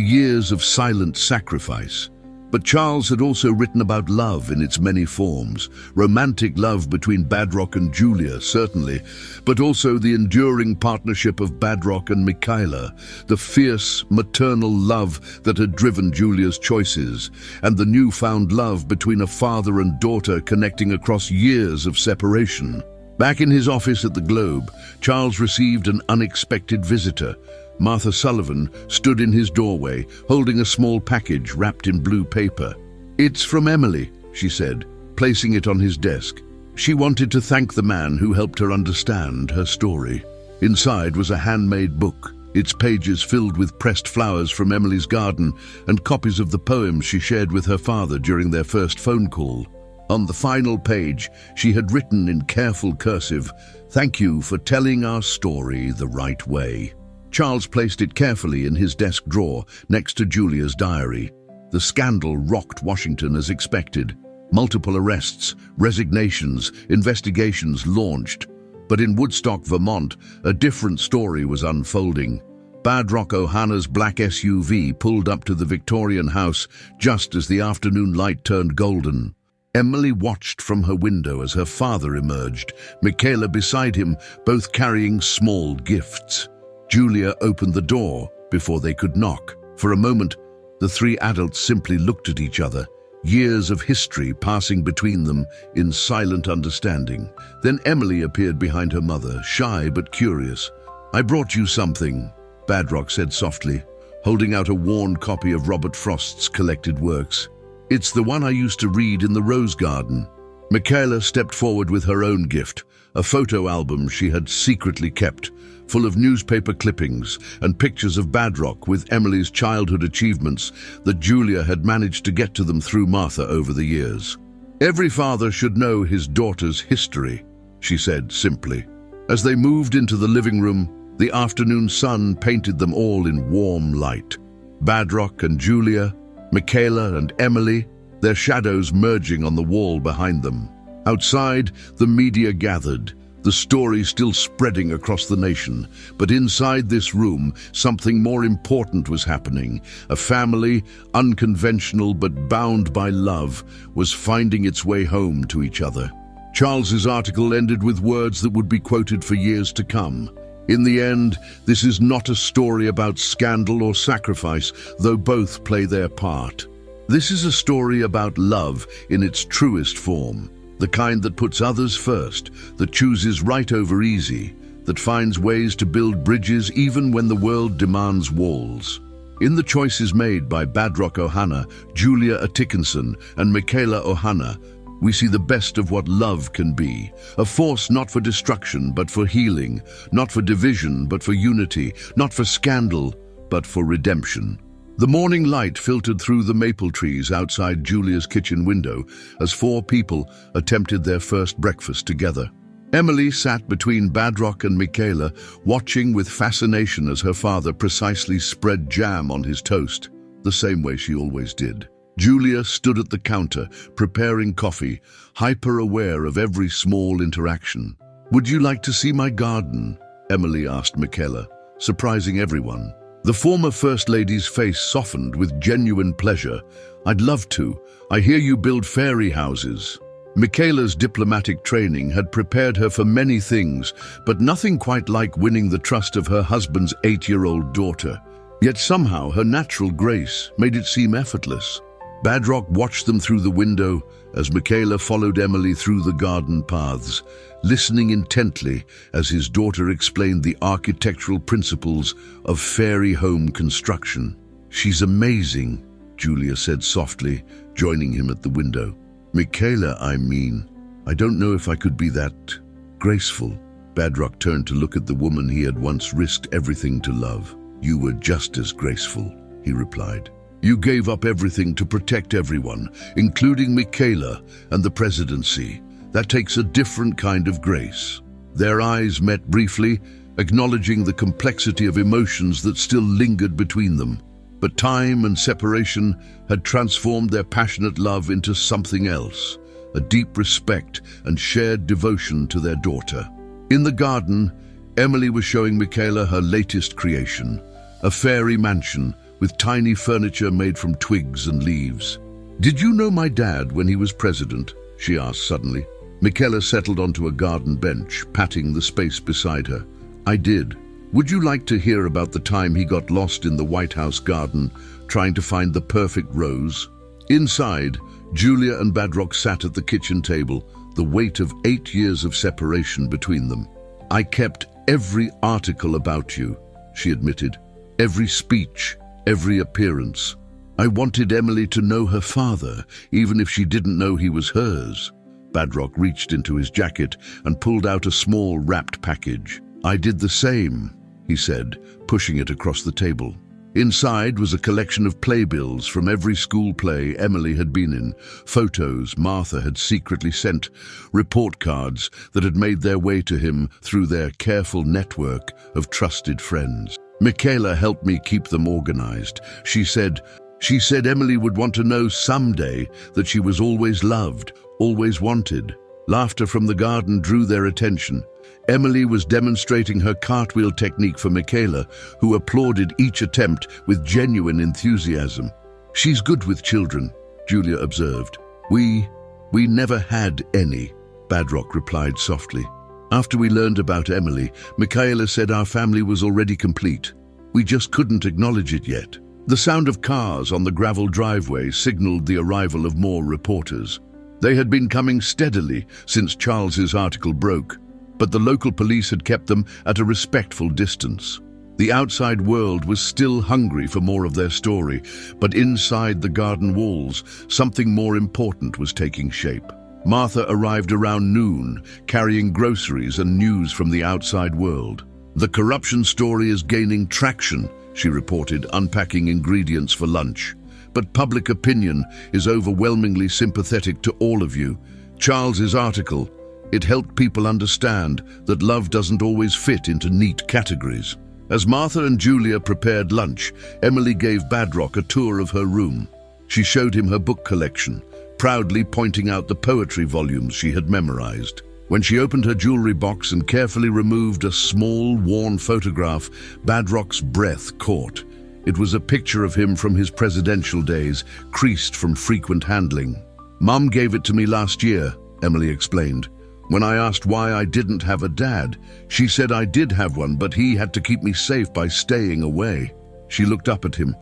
years of silent sacrifice. But Charles had also written about love in its many forms, romantic love between Badrock and Julia, certainly, but also the enduring partnership of Badrock and Michaela, the fierce maternal love that had driven Julia's choices, and the newfound love between a father and daughter connecting across years of separation. Back in his office at the Globe, Charles received an unexpected visitor. Martha Sullivan stood in his doorway, holding a small package wrapped in blue paper. "It's from Emily," she said, placing it on his desk. She wanted to thank the man who helped her understand her story. Inside was a handmade book, its pages filled with pressed flowers from Emily's garden and copies of the poems she shared with her father during their first phone call. On the final page, she had written in careful cursive, "Thank you for telling our story the right way." Charles placed it carefully in his desk drawer next to Julia's diary. The scandal rocked Washington as expected. Multiple arrests, resignations, investigations launched. But in Woodstock, Vermont, a different story was unfolding. Badrock Ohana's black SUV pulled up to the Victorian house just as the afternoon light turned golden. Emily watched from her window as her father emerged, Michaela beside him, both carrying small gifts. Julia opened the door before they could knock. For a moment, the three adults simply looked at each other, years of history passing between them in silent understanding. Then Emily appeared behind her mother, shy but curious. "I brought you something," Badrock said softly, holding out a worn copy of Robert Frost's collected works. "It's the one I used to read in the rose garden." Michaela stepped forward with her own gift, a photo album she had secretly kept, full of newspaper clippings and pictures of Badrock with Emily's childhood achievements that Julia had managed to get to them through Martha over the years. "Every father should know his daughter's history," she said simply. As they moved into the living room, the afternoon sun painted them all in warm light. Badrock and Julia, Michaela and Emily, their shadows merging on the wall behind them. Outside, the media gathered, the story still spreading across the nation. But inside this room, something more important was happening. A family, unconventional but bound by love, was finding its way home to each other. Charles's article ended with words that would be quoted for years to come. "In the end, this is not a story about scandal or sacrifice, though both play their part. This is a story about love in its truest form, the kind that puts others first, that chooses right over easy, that finds ways to build bridges even when the world demands walls." In the choices made by Badrock Ohana, Julia Atkinson, and Michaela Ohana, we see the best of what love can be, a force not for destruction but for healing, not for division but for unity, not for scandal but for redemption. The morning light filtered through the maple trees outside Julia's kitchen window as four people attempted their first breakfast together. Emily sat between Badrock and Michaela, watching with fascination as her father precisely spread jam on his toast, the same way she always did. Julia stood at the counter, preparing coffee, hyper-aware of every small interaction. "Would you like to see my garden?" Emily asked Michaela, surprising everyone. The former First Lady's face softened with genuine pleasure. "I'd love to. I hear you build fairy houses." Michaela's diplomatic training had prepared her for many things, but nothing quite like winning the trust of her husband's 8-year-old daughter. Yet somehow her natural grace made it seem effortless. Badrock watched them through the window as Michaela followed Emily through the garden paths, listening intently as his daughter explained the architectural principles of fairy home construction. "She's amazing," Julia said softly, joining him at the window. "Michaela, I don't know if I could be that graceful." Badrock turned to look at the woman he had once risked everything to love. "You were just as graceful," he replied. "You gave up everything to protect everyone, including Michaela and the presidency. That takes a different kind of grace." Their eyes met briefly, acknowledging the complexity of emotions that still lingered between them. But time and separation had transformed their passionate love into something else, a deep respect and shared devotion to their daughter. In the garden, Emily was showing Michaela her latest creation, a fairy mansion with tiny furniture made from twigs and leaves. "Did you know my dad when he was president?" she asked suddenly. Michaela settled onto a garden bench, patting the space beside her. "I did. Would you like to hear about the time he got lost in the White House garden, trying to find the perfect rose?" Inside, Julia and Badrock sat at the kitchen table, the weight of 8 years of separation between them. "I kept every article about you," she admitted. "Every speech, every appearance. I wanted Emily to know her father, even if she didn't know he was hers." Badrock reached into his jacket and pulled out a small wrapped package. "I did the same," he said, pushing it across the table. Inside was a collection of playbills from every school play Emily had been in, photos Martha had secretly sent, report cards that had made their way to him through their careful network of trusted friends. Michaela helped me keep them organized. She said, She said Emily would want to know someday that she was always loved, always wanted. Laughter from the garden drew their attention. Emily was demonstrating her cartwheel technique for Michaela, who applauded each attempt with genuine enthusiasm. "She's good with children," Julia observed. We never had any," Badrock replied softly. "After we learned about Emily, Michaela said our family was already complete. We just couldn't acknowledge it yet." The sound of cars on the gravel driveway signaled the arrival of more reporters. They had been coming steadily since Charles's article broke, but the local police had kept them at a respectful distance. The outside world was still hungry for more of their story, but inside the garden walls, something more important was taking shape. Martha arrived around noon, carrying groceries and news from the outside world. "The corruption story is gaining traction," she reported, unpacking ingredients for lunch. "But public opinion is overwhelmingly sympathetic to all of you. Charles's article, it helped people understand that love doesn't always fit into neat categories." As Martha and Julia prepared lunch, Emily gave Badrock a tour of her room. She showed him her book collection, proudly pointing out the poetry volumes she had memorized. When she opened her jewelry box and carefully removed a small, worn photograph, Badrock's breath caught. It was a picture of him from his presidential days, creased from frequent handling. "Mum gave it to me last year," Emily explained. "When I asked why I didn't have a dad, she said I did have one, but he had to keep me safe by staying away." She looked up at him,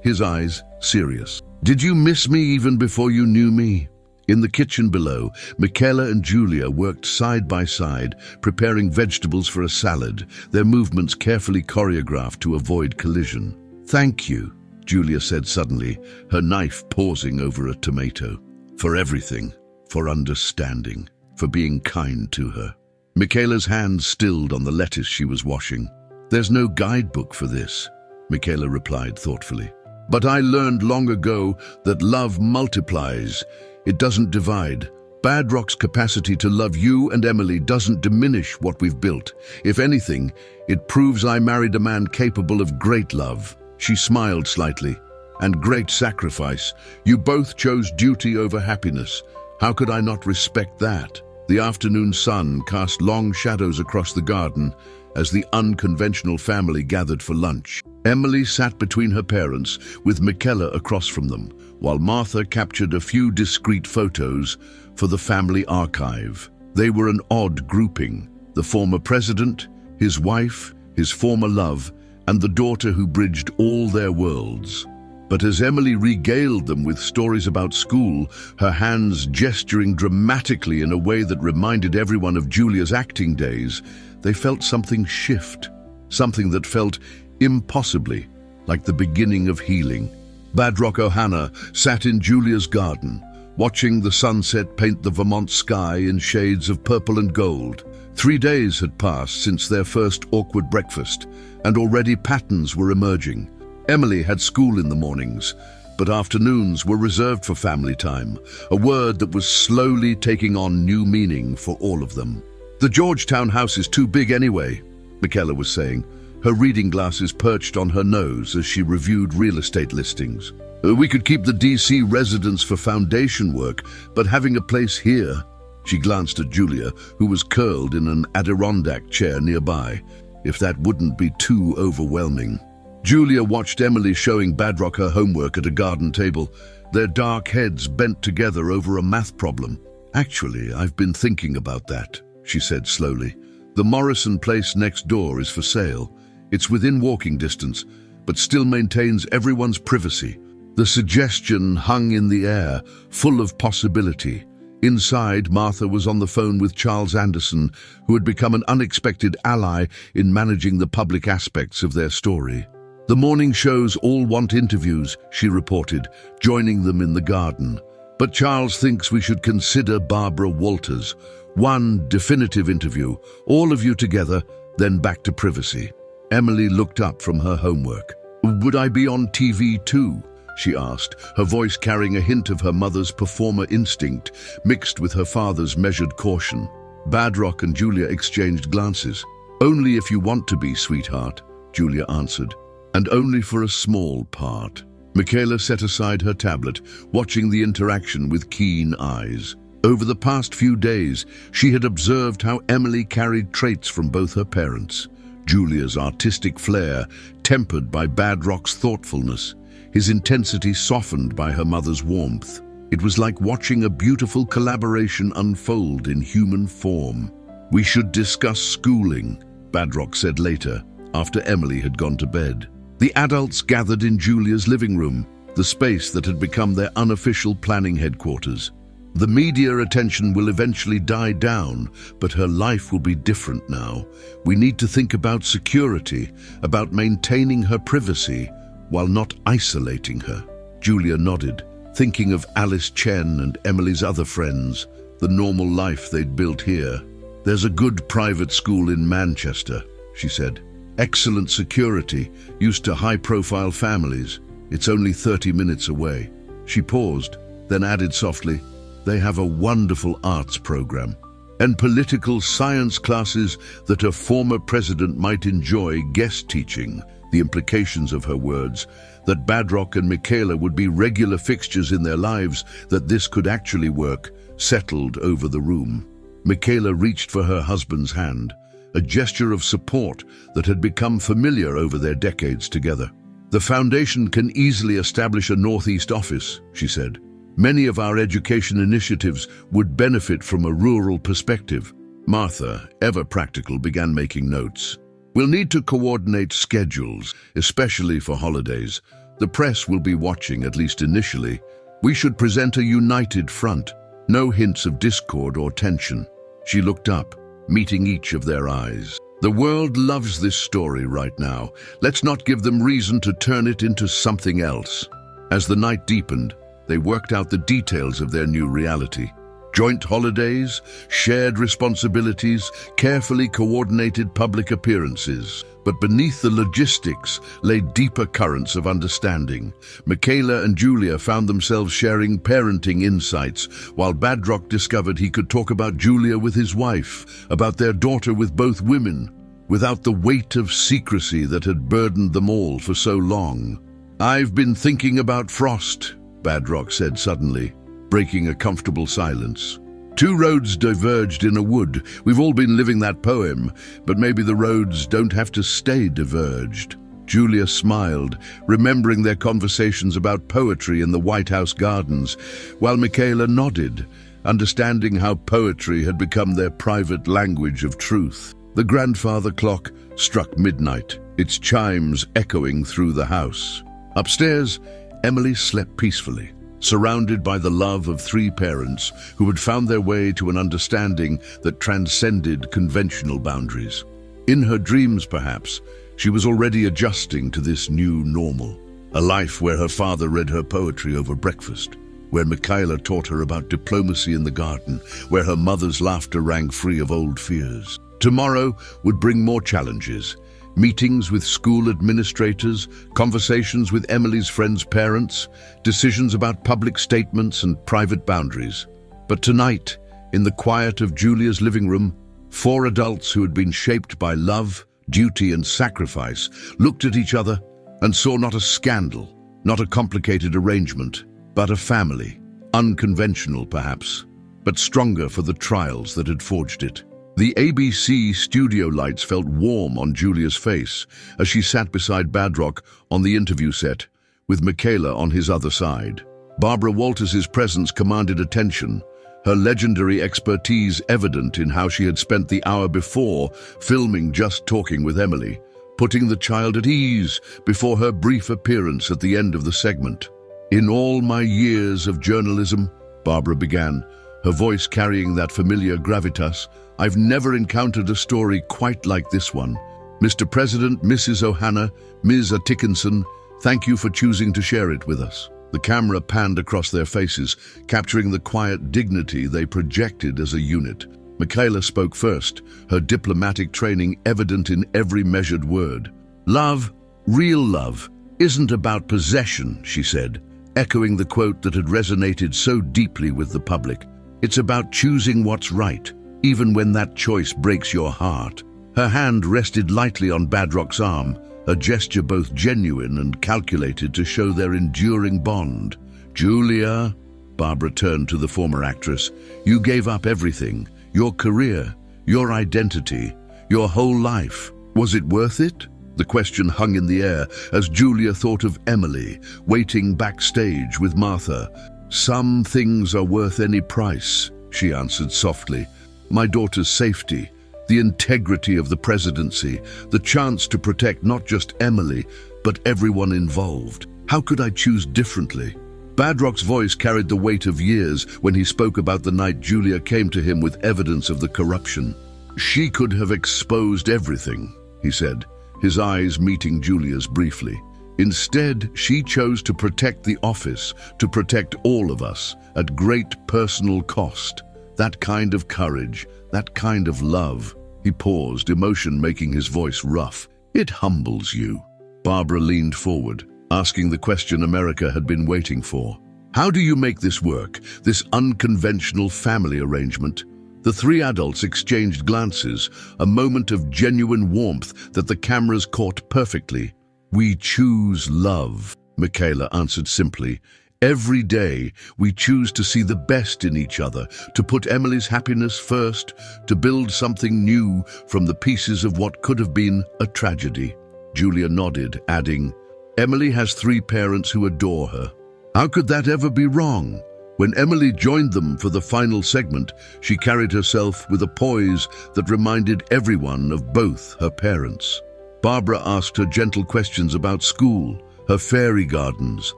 his eyes, serious. "Did you miss me even before you knew me?" In the kitchen below, Michaela and Julia worked side by side, preparing vegetables for a salad, their movements carefully choreographed to avoid collision. "Thank you," Julia said suddenly, her knife pausing over a tomato. "For everything, for understanding, for being kind to her." Michaela's hands stilled on the lettuce she was washing. "There's no guidebook for this," Michaela replied thoughtfully. "But I learned long ago that love multiplies. It doesn't divide. Badrock's capacity to love you and Emily doesn't diminish what we've built. If anything, it proves I married a man capable of great love." She smiled slightly. "And great sacrifice. You both chose duty over happiness. How could I not respect that?" The afternoon sun cast long shadows across the garden as the unconventional family gathered for lunch. Emily sat between her parents, with Michaela across from them, while Martha captured a few discreet photos for the family archive. They were an odd grouping: the former president, his wife, his former love, and the daughter who bridged all their worlds. But as Emily regaled them with stories about school, her hands gesturing dramatically in a way that reminded everyone of Julia's acting days, they felt something shift, something that felt impossibly like the beginning of healing. Badrock Ohana sat in Julia's garden, watching the sunset paint the Vermont sky in shades of purple and gold. 3 days had passed since their first awkward breakfast, and already patterns were emerging. Emily had school in the mornings, but afternoons were reserved for family time, a word that was slowly taking on new meaning for all of them. "The Georgetown house is too big anyway," Michaela was saying, her reading glasses perched on her nose as she reviewed real estate listings. "We could keep the DC residence for foundation work, but having a place here—" She glanced at Julia, who was curled in an Adirondack chair nearby. "If that wouldn't be too overwhelming." Julia watched Emily showing Badrock her homework at a garden table, their dark heads bent together over a math problem. "Actually, I've been thinking about that," she said slowly. "The Morrison place next door is for sale. It's within walking distance, but still maintains everyone's privacy." The suggestion hung in the air, full of possibility. Inside, Martha was on the phone with Charles Anderson, who had become an unexpected ally in managing the public aspects of their story. "The morning shows all want interviews," she reported, joining them in the garden. "But Charles thinks we should consider Barbara Walters. One definitive interview, all of you together, then back to privacy." Emily looked up from her homework. "Would I be on TV too?" she asked, her voice carrying a hint of her mother's performer instinct mixed with her father's measured caution. Badrock and Julia exchanged glances. "Only if you want to be, sweetheart," Julia answered. "And only for a small part." Michaela set aside her tablet, watching the interaction with keen eyes. Over the past few days, she had observed how Emily carried traits from both her parents. Julia's artistic flair, tempered by Badrock's thoughtfulness, his intensity softened by her mother's warmth. It was like watching a beautiful collaboration unfold in human form. "We should discuss schooling," Badrock said later, after Emily had gone to bed. The adults gathered in Julia's living room, the space that had become their unofficial planning headquarters. The media attention will eventually die down, but her life will be different now. We need to think about security, about maintaining her privacy, while not isolating her. Julia nodded, thinking of Alice Chen and Emily's other friends, the normal life they'd built here. "There's a good private school in Manchester," she said. "Excellent security, used to high-profile families. It's only 30 minutes away." She paused, then added softly, "They have a wonderful arts program and political science classes that a former president might enjoy guest teaching." The implications of her words, that Badrock and Michaela would be regular fixtures in their lives, that this could actually work, settled over the room. Michaela reached for her husband's hand, a gesture of support that had become familiar over their decades together. "The foundation can easily establish a Northeast office," she said. "Many of our education initiatives would benefit from a rural perspective." Martha, ever practical, began making notes. "We'll need to coordinate schedules, especially for holidays. The press will be watching, at least initially. We should present a united front, no hints of discord or tension." She looked up, meeting each of their eyes. "The world loves this story right now. Let's not give them reason to turn it into something else." As the night deepened, they worked out the details of their new reality. Joint holidays, shared responsibilities, carefully coordinated public appearances. But beneath the logistics lay deeper currents of understanding. Michaela and Julia found themselves sharing parenting insights, while Badrock discovered he could talk about Julia with his wife, about their daughter with both women, without the weight of secrecy that had burdened them all for so long. "I've been thinking about Frost," Badrock said suddenly, breaking a comfortable silence. "Two roads diverged in a wood. We've all been living that poem, but maybe the roads don't have to stay diverged." Julia smiled, remembering their conversations about poetry in the White House gardens, while Michaela nodded, understanding how poetry had become their private language of truth. The grandfather clock struck midnight, its chimes echoing through the house. Upstairs, Emily slept peacefully, surrounded by the love of three parents who had found their way to an understanding that transcended conventional boundaries. In her dreams, perhaps, she was already adjusting to this new normal, a life where her father read her poetry over breakfast, where Michaela taught her about diplomacy in the garden, where her mother's laughter rang free of old fears. Tomorrow would bring more challenges. Meetings with school administrators, conversations with Emily's friends' parents, decisions about public statements and private boundaries. But tonight, in the quiet of Julia's living room, four adults who had been shaped by love, duty and sacrifice looked at each other and saw not a scandal, not a complicated arrangement, but a family, unconventional perhaps, but stronger for the trials that had forged it. The ABC studio lights felt warm on Julia's face as she sat beside Badrock on the interview set, with Michaela on his other side. Barbara Walters' presence commanded attention, her legendary expertise evident in how she had spent the hour before filming Just Talking with Emily, putting the child at ease before her brief appearance at the end of the segment. "In all my years of journalism," Barbara began, her voice carrying that familiar gravitas, "I've never encountered a story quite like this one. Mr. President, Mrs. Ohana, Ms. Atkinson, thank you for choosing to share it with us." The camera panned across their faces, capturing the quiet dignity they projected as a unit. Michaela spoke first, her diplomatic training evident in every measured word. "Love, real love, isn't about possession," she said, echoing the quote that had resonated so deeply with the public. "It's about choosing what's right, even when that choice breaks your heart." Her hand rested lightly on Badrock's arm, a gesture both genuine and calculated to show their enduring bond. "Julia," Barbara turned to the former actress, "you gave up everything, your career, your identity, your whole life. Was it worth it?" The question hung in the air as Julia thought of Emily, waiting backstage with Martha. "Some things are worth any price," she answered softly. "My daughter's safety, the integrity of the presidency, the chance to protect not just Emily, but everyone involved. How could I choose differently?" Badrock's voice carried the weight of years when he spoke about the night Julia came to him with evidence of the corruption. "She could have exposed everything," he said, his eyes meeting Julia's briefly. "Instead, she chose to protect the office, to protect all of us, at great personal cost. That kind of courage, that kind of love." He paused, emotion making his voice rough. "It humbles you." Barbara leaned forward, asking the question America had been waiting for. "How do you make this work, this unconventional family arrangement?" The three adults exchanged glances, a moment of genuine warmth that the cameras caught perfectly. "We choose love," Michaela answered simply. "Every day, we choose to see the best in each other, to put Emily's happiness first, to build something new from the pieces of what could have been a tragedy." Julia nodded, adding, "Emily has three parents who adore her. How could that ever be wrong?" When Emily joined them for the final segment, she carried herself with a poise that reminded everyone of both her parents. Barbara asked her gentle questions about school, her fairy gardens,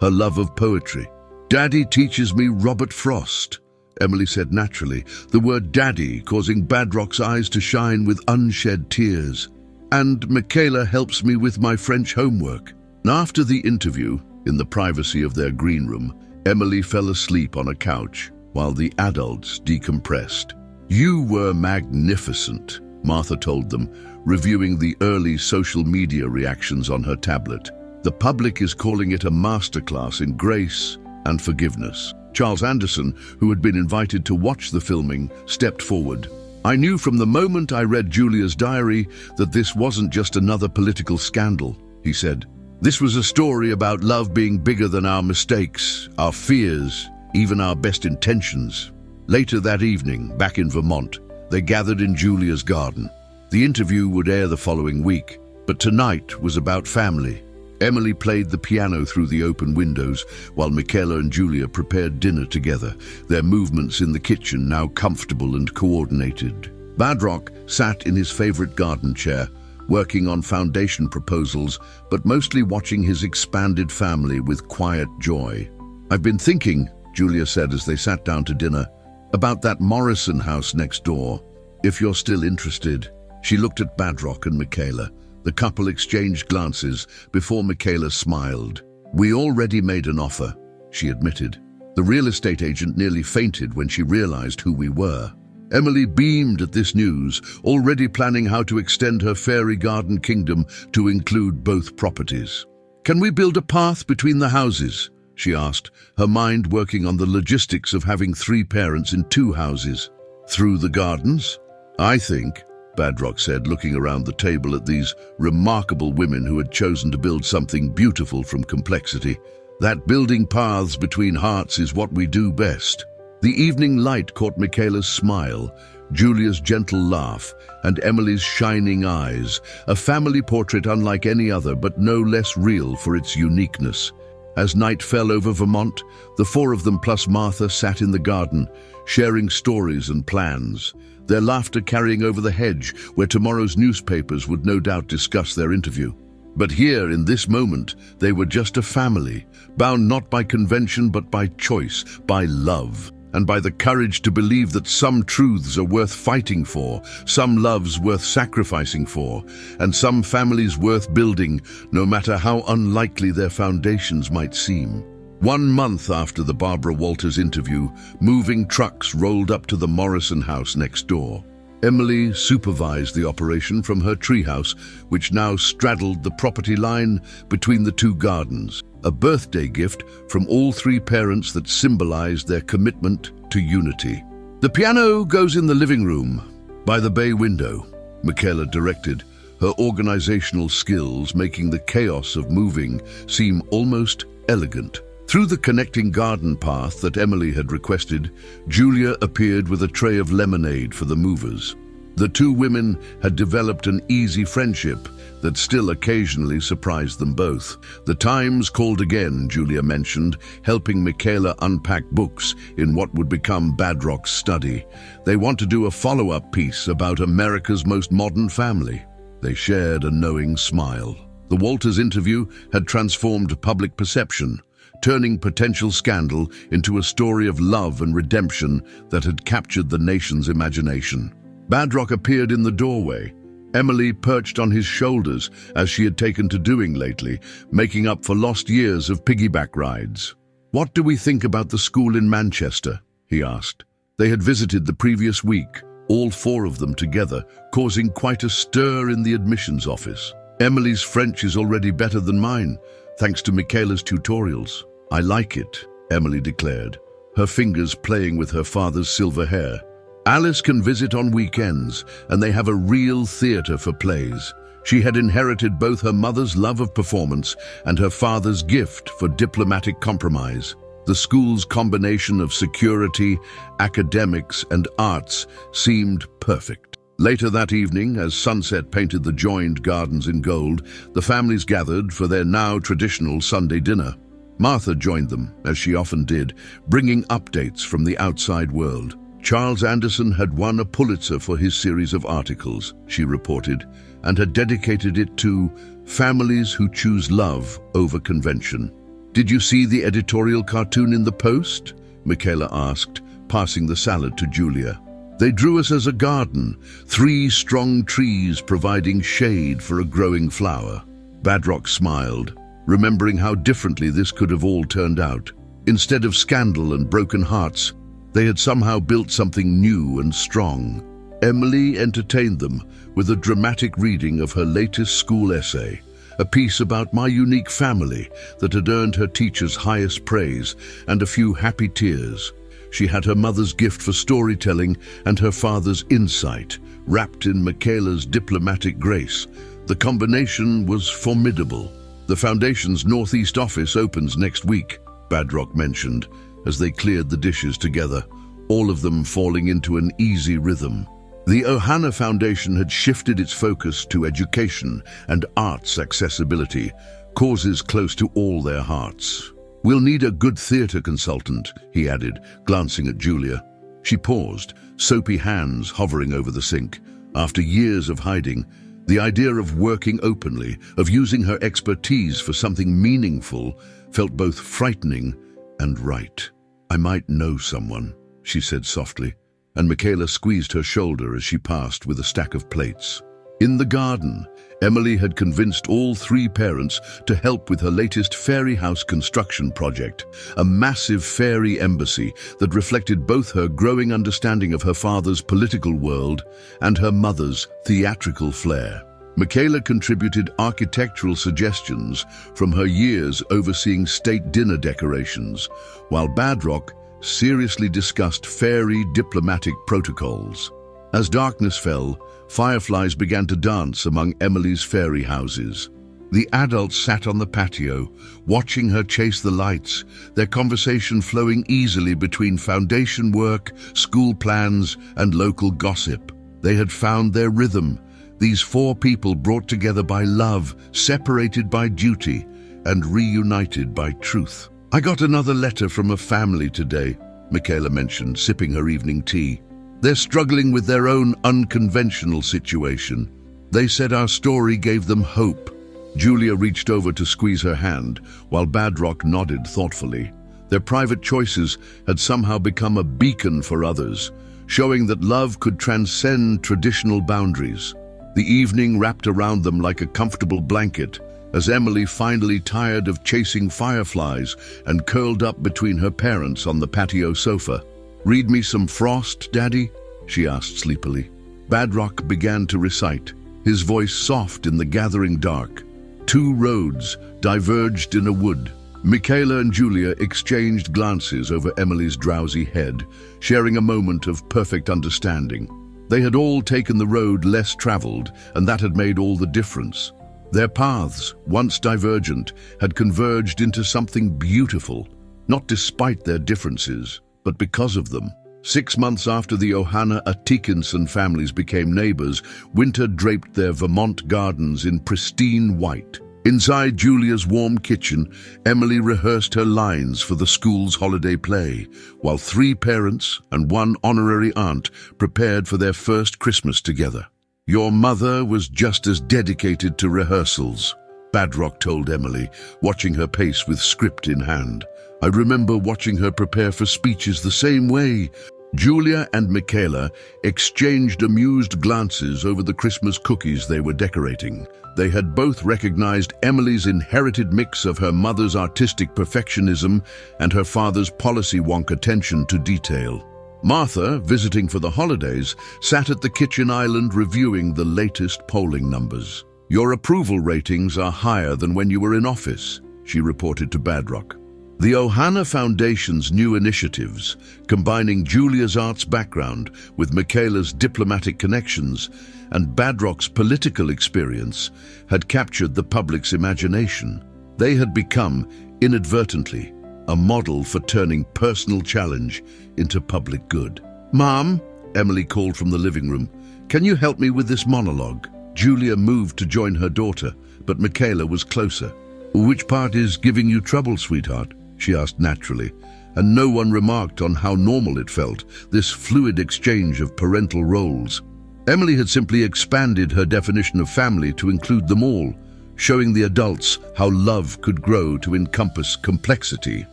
her love of poetry. "Daddy teaches me Robert Frost," Emily said naturally, the word daddy causing Badrock's eyes to shine with unshed tears. "And Michaela helps me with my French homework." After the interview, in the privacy of their green room, Emily fell asleep on a couch while the adults decompressed. "You were magnificent," Martha told them, reviewing the early social media reactions on her tablet. "The public is calling it a masterclass in grace and forgiveness." Charles Anderson, who had been invited to watch the filming, stepped forward. "I knew from the moment I read Julia's diary that this wasn't just another political scandal," he said. "This was a story about love being bigger than our mistakes, our fears, even our best intentions." Later that evening, back in Vermont, they gathered in Julia's garden. The interview would air the following week, but tonight was about family. Emily played the piano through the open windows, while Michaela and Julia prepared dinner together, their movements in the kitchen now comfortable and coordinated. Badrock sat in his favorite garden chair, working on foundation proposals, but mostly watching his expanded family with quiet joy. "I've been thinking," Julia said as they sat down to dinner, "about that Morrison house next door. If you're still interested." She looked at Badrock and Michaela. The couple exchanged glances before Michaela smiled. "We already made an offer," she admitted. The real estate agent nearly fainted when she realized who we were. Emily beamed at this news, already planning how to extend her fairy garden kingdom to include both properties. "Can we build a path between the houses?" she asked, her mind working on the logistics of having three parents in two houses. "Through the gardens? I think," Badrock said, looking around the table at these remarkable women who had chosen to build something beautiful from complexity, "that building paths between hearts is what we do best." The evening light caught Michaela's smile, Julia's gentle laugh, and Emily's shining eyes, a family portrait unlike any other but no less real for its uniqueness. As night fell over Vermont, the four of them plus Martha sat in the garden, sharing stories and plans, their laughter carrying over the hedge where tomorrow's newspapers would no doubt discuss their interview. But here, in this moment, they were just a family, bound not by convention but by choice, by love, and by the courage to believe that some truths are worth fighting for, some loves worth sacrificing for, and some families worth building, no matter how unlikely their foundations might seem. 1 month after the Barbara Walters interview, moving trucks rolled up to the Morrison house next door. Emily supervised the operation from her treehouse, which now straddled the property line between the two gardens, a birthday gift from all three parents that symbolized their commitment to unity. "The piano goes in the living room, by the bay window," Michaela directed, her organizational skills making the chaos of moving seem almost elegant. Through the connecting garden path that Emily had requested, Julia appeared with a tray of lemonade for the movers. The two women had developed an easy friendship that still occasionally surprised them both. The Times called again, Julia mentioned, helping Michaela unpack books in what would become Badrock's study. They want to do a follow-up piece about America's most modern family. They shared a knowing smile. The Walters interview had transformed public perception, turning potential scandal into a story of love and redemption that had captured the nation's imagination. Badrock appeared in the doorway. Emily perched on his shoulders, as she had taken to doing lately, making up for lost years of piggyback rides. "What do we think about the school in Manchester?" he asked. They had visited the previous week, all four of them together, causing quite a stir in the admissions office. "Emily's French is already better than mine, thanks to Michaela's tutorials. I like it," Emily declared, her fingers playing with her father's silver hair. "Alice can visit on weekends, and they have a real theatre for plays." She had inherited both her mother's love of performance and her father's gift for diplomatic compromise. The school's combination of security, academics, and arts seemed perfect. Later that evening, as sunset painted the joined gardens in gold, the families gathered for their now traditional Sunday dinner. Martha joined them, as she often did, bringing updates from the outside world. Charles Anderson had won a Pulitzer for his series of articles, she reported, and had dedicated it to families who choose love over convention. "Did you see the editorial cartoon in the Post?" Michaela asked, passing the salad to Julia. "They drew us as a garden, 3 strong trees providing shade for a growing flower." Badrock smiled, remembering how differently this could have all turned out. Instead of scandal and broken hearts, they had somehow built something new and strong. Emily entertained them with a dramatic reading of her latest school essay, a piece about my unique family that had earned her teacher's highest praise and a few happy tears. She had her mother's gift for storytelling and her father's insight, wrapped in Michaela's diplomatic grace. The combination was formidable. "The Foundation's Northeast office opens next week," Badrock mentioned, as they cleared the dishes together, all of them falling into an easy rhythm. The Ohana Foundation had shifted its focus to education and arts accessibility, causes close to all their hearts. "We'll need a good theatre consultant," he added, glancing at Julia. She paused, soapy hands hovering over the sink. After years of hiding, the idea of working openly, of using her expertise for something meaningful, felt both frightening and right. "I might know someone," she said softly, and Michaela squeezed her shoulder as she passed with a stack of plates. In the garden, Emily had convinced all 3 parents to help with her latest fairy house construction project, a massive fairy embassy that reflected both her growing understanding of her father's political world and her mother's theatrical flair. Michaela contributed architectural suggestions from her years overseeing state dinner decorations, while Badrock seriously discussed fairy diplomatic protocols. As darkness fell, fireflies began to dance among Emily's fairy houses. The adults sat on the patio, watching her chase the lights, their conversation flowing easily between foundation work, school plans, and local gossip. They had found their rhythm, these 4 people brought together by love, separated by duty, and reunited by truth. "I got another letter from a family today," Michaela mentioned, sipping her evening tea. "They're struggling with their own unconventional situation. They said our story gave them hope." Julia reached over to squeeze her hand, while Badrock nodded thoughtfully. Their private choices had somehow become a beacon for others, showing that love could transcend traditional boundaries. The evening wrapped around them like a comfortable blanket, as Emily finally tired of chasing fireflies and curled up between her parents on the patio sofa. "Read me some Frost, Daddy?" she asked sleepily. Badrock began to recite, his voice soft in the gathering dark. 2 roads diverged in a wood. Michaela and Julia exchanged glances over Emily's drowsy head, sharing a moment of perfect understanding. They had all taken the road less traveled, and that had made all the difference. Their paths, once divergent, had converged into something beautiful, not despite their differences, but because of them. 6 months after the Ohana Atkinson families became neighbors, winter draped their Vermont gardens in pristine white. Inside Julia's warm kitchen, Emily rehearsed her lines for the school's holiday play, while 3 parents and 1 honorary aunt prepared for their first Christmas together. "Your mother was just as dedicated to rehearsals," Badrock told Emily, watching her pace with script in hand. "I remember watching her prepare for speeches the same way." Julia and Michaela exchanged amused glances over the Christmas cookies they were decorating. They had both recognized Emily's inherited mix of her mother's artistic perfectionism and her father's policy-wonk attention to detail. Martha, visiting for the holidays, sat at the kitchen island reviewing the latest polling numbers. "Your approval ratings are higher than when you were in office," she reported to Badrock. The Ohana Foundation's new initiatives, combining Julia's arts background with Michaela's diplomatic connections and Badrock's political experience, had captured the public's imagination. They had become, inadvertently, a model for turning personal challenge into public good. "Mom," Emily called from the living room, "can you help me with this monologue?" Julia moved to join her daughter, but Michaela was closer. "Which part is giving you trouble, sweetheart?" she asked naturally, and no one remarked on how normal it felt, this fluid exchange of parental roles. Emily had simply expanded her definition of family to include them all, showing the adults how love could grow to encompass complexity.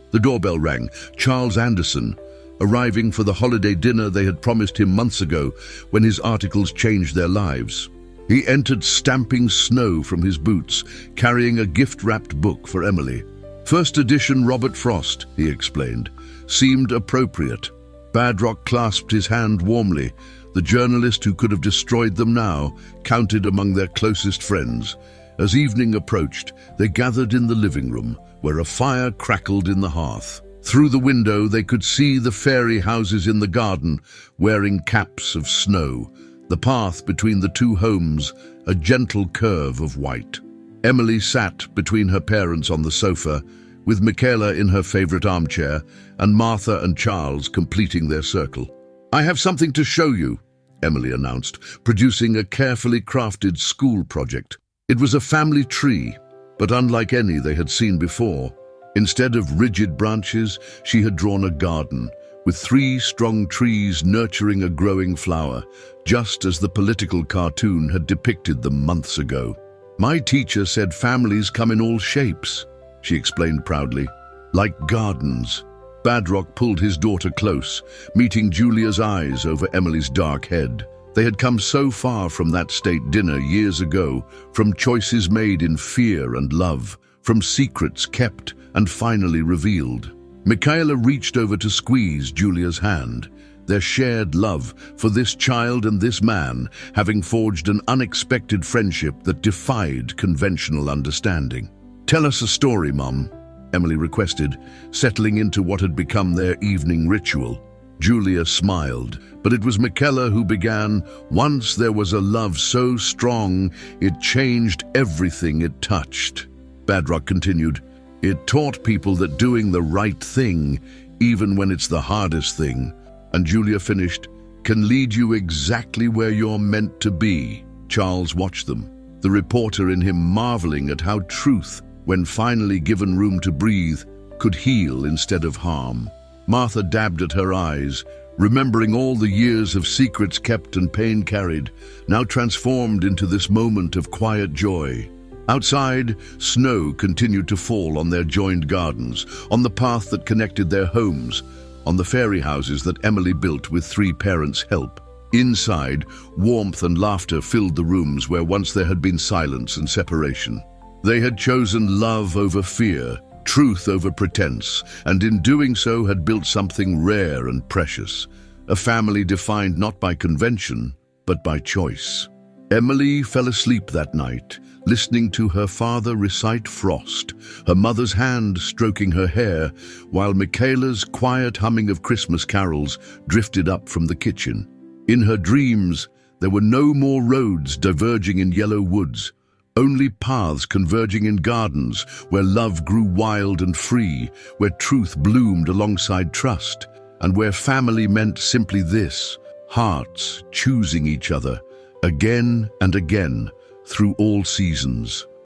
The doorbell rang. Charles Anderson, arriving for the holiday dinner they had promised him months ago when his articles changed their lives. He entered stamping snow from his boots, carrying a gift-wrapped book for Emily. "First edition Robert Frost," he explained, "seemed appropriate." Badrock clasped his hand warmly. The journalist who could have destroyed them now counted among their closest friends. As evening approached, they gathered in the living room, where a fire crackled in the hearth. Through the window they could see the fairy houses in the garden, wearing caps of snow. The path between the 2 homes, a gentle curve of white. Emily sat between her parents on the sofa, with Michaela in her favorite armchair, and Martha and Charles completing their circle. "I have something to show you," Emily announced, producing a carefully crafted school project. It was a family tree, but unlike any they had seen before. Instead of rigid branches, she had drawn a garden, with 3 strong trees nurturing a growing flower, just as the political cartoon had depicted them months ago. "My teacher said families come in all shapes," she explained proudly. "Like gardens." Badrock pulled his daughter close, meeting Julia's eyes over Emily's dark head. They had come so far from that state dinner years ago, from choices made in fear and love, from secrets kept and finally revealed. Michaela reached over to squeeze Julia's hand, their shared love for this child and this man having forged an unexpected friendship that defied conventional understanding. "Tell us a story, Mum," Emily requested, settling into what had become their evening ritual. Julia smiled, but it was Michaela who began. "Once there was a love so strong, it changed everything it touched." Badrock continued, "It taught people that doing the right thing, even when it's the hardest thing," and Julia finished, "can lead you exactly where you're meant to be." Charles watched them, the reporter in him marveling at how truth, when finally given room to breathe, could heal instead of harm. Martha dabbed at her eyes, remembering all the years of secrets kept and pain carried, now transformed into this moment of quiet joy. Outside, snow continued to fall on their joined gardens, on the path that connected their homes, on the fairy houses that Emily built with 3 parents' help. Inside, warmth and laughter filled the rooms where once there had been silence and separation. They had chosen love over fear, truth over pretense, and in doing so had built something rare and precious, a family defined not by convention, but by choice. Emily fell asleep that night, listening to her father recite Frost, her mother's hand stroking her hair, while Michaela's quiet humming of Christmas carols drifted up from the kitchen. In her dreams, there were no more roads diverging in yellow woods, only paths converging in gardens where love grew wild and free, where truth bloomed alongside trust, and where family meant simply this: hearts choosing each other again and again through all seasons.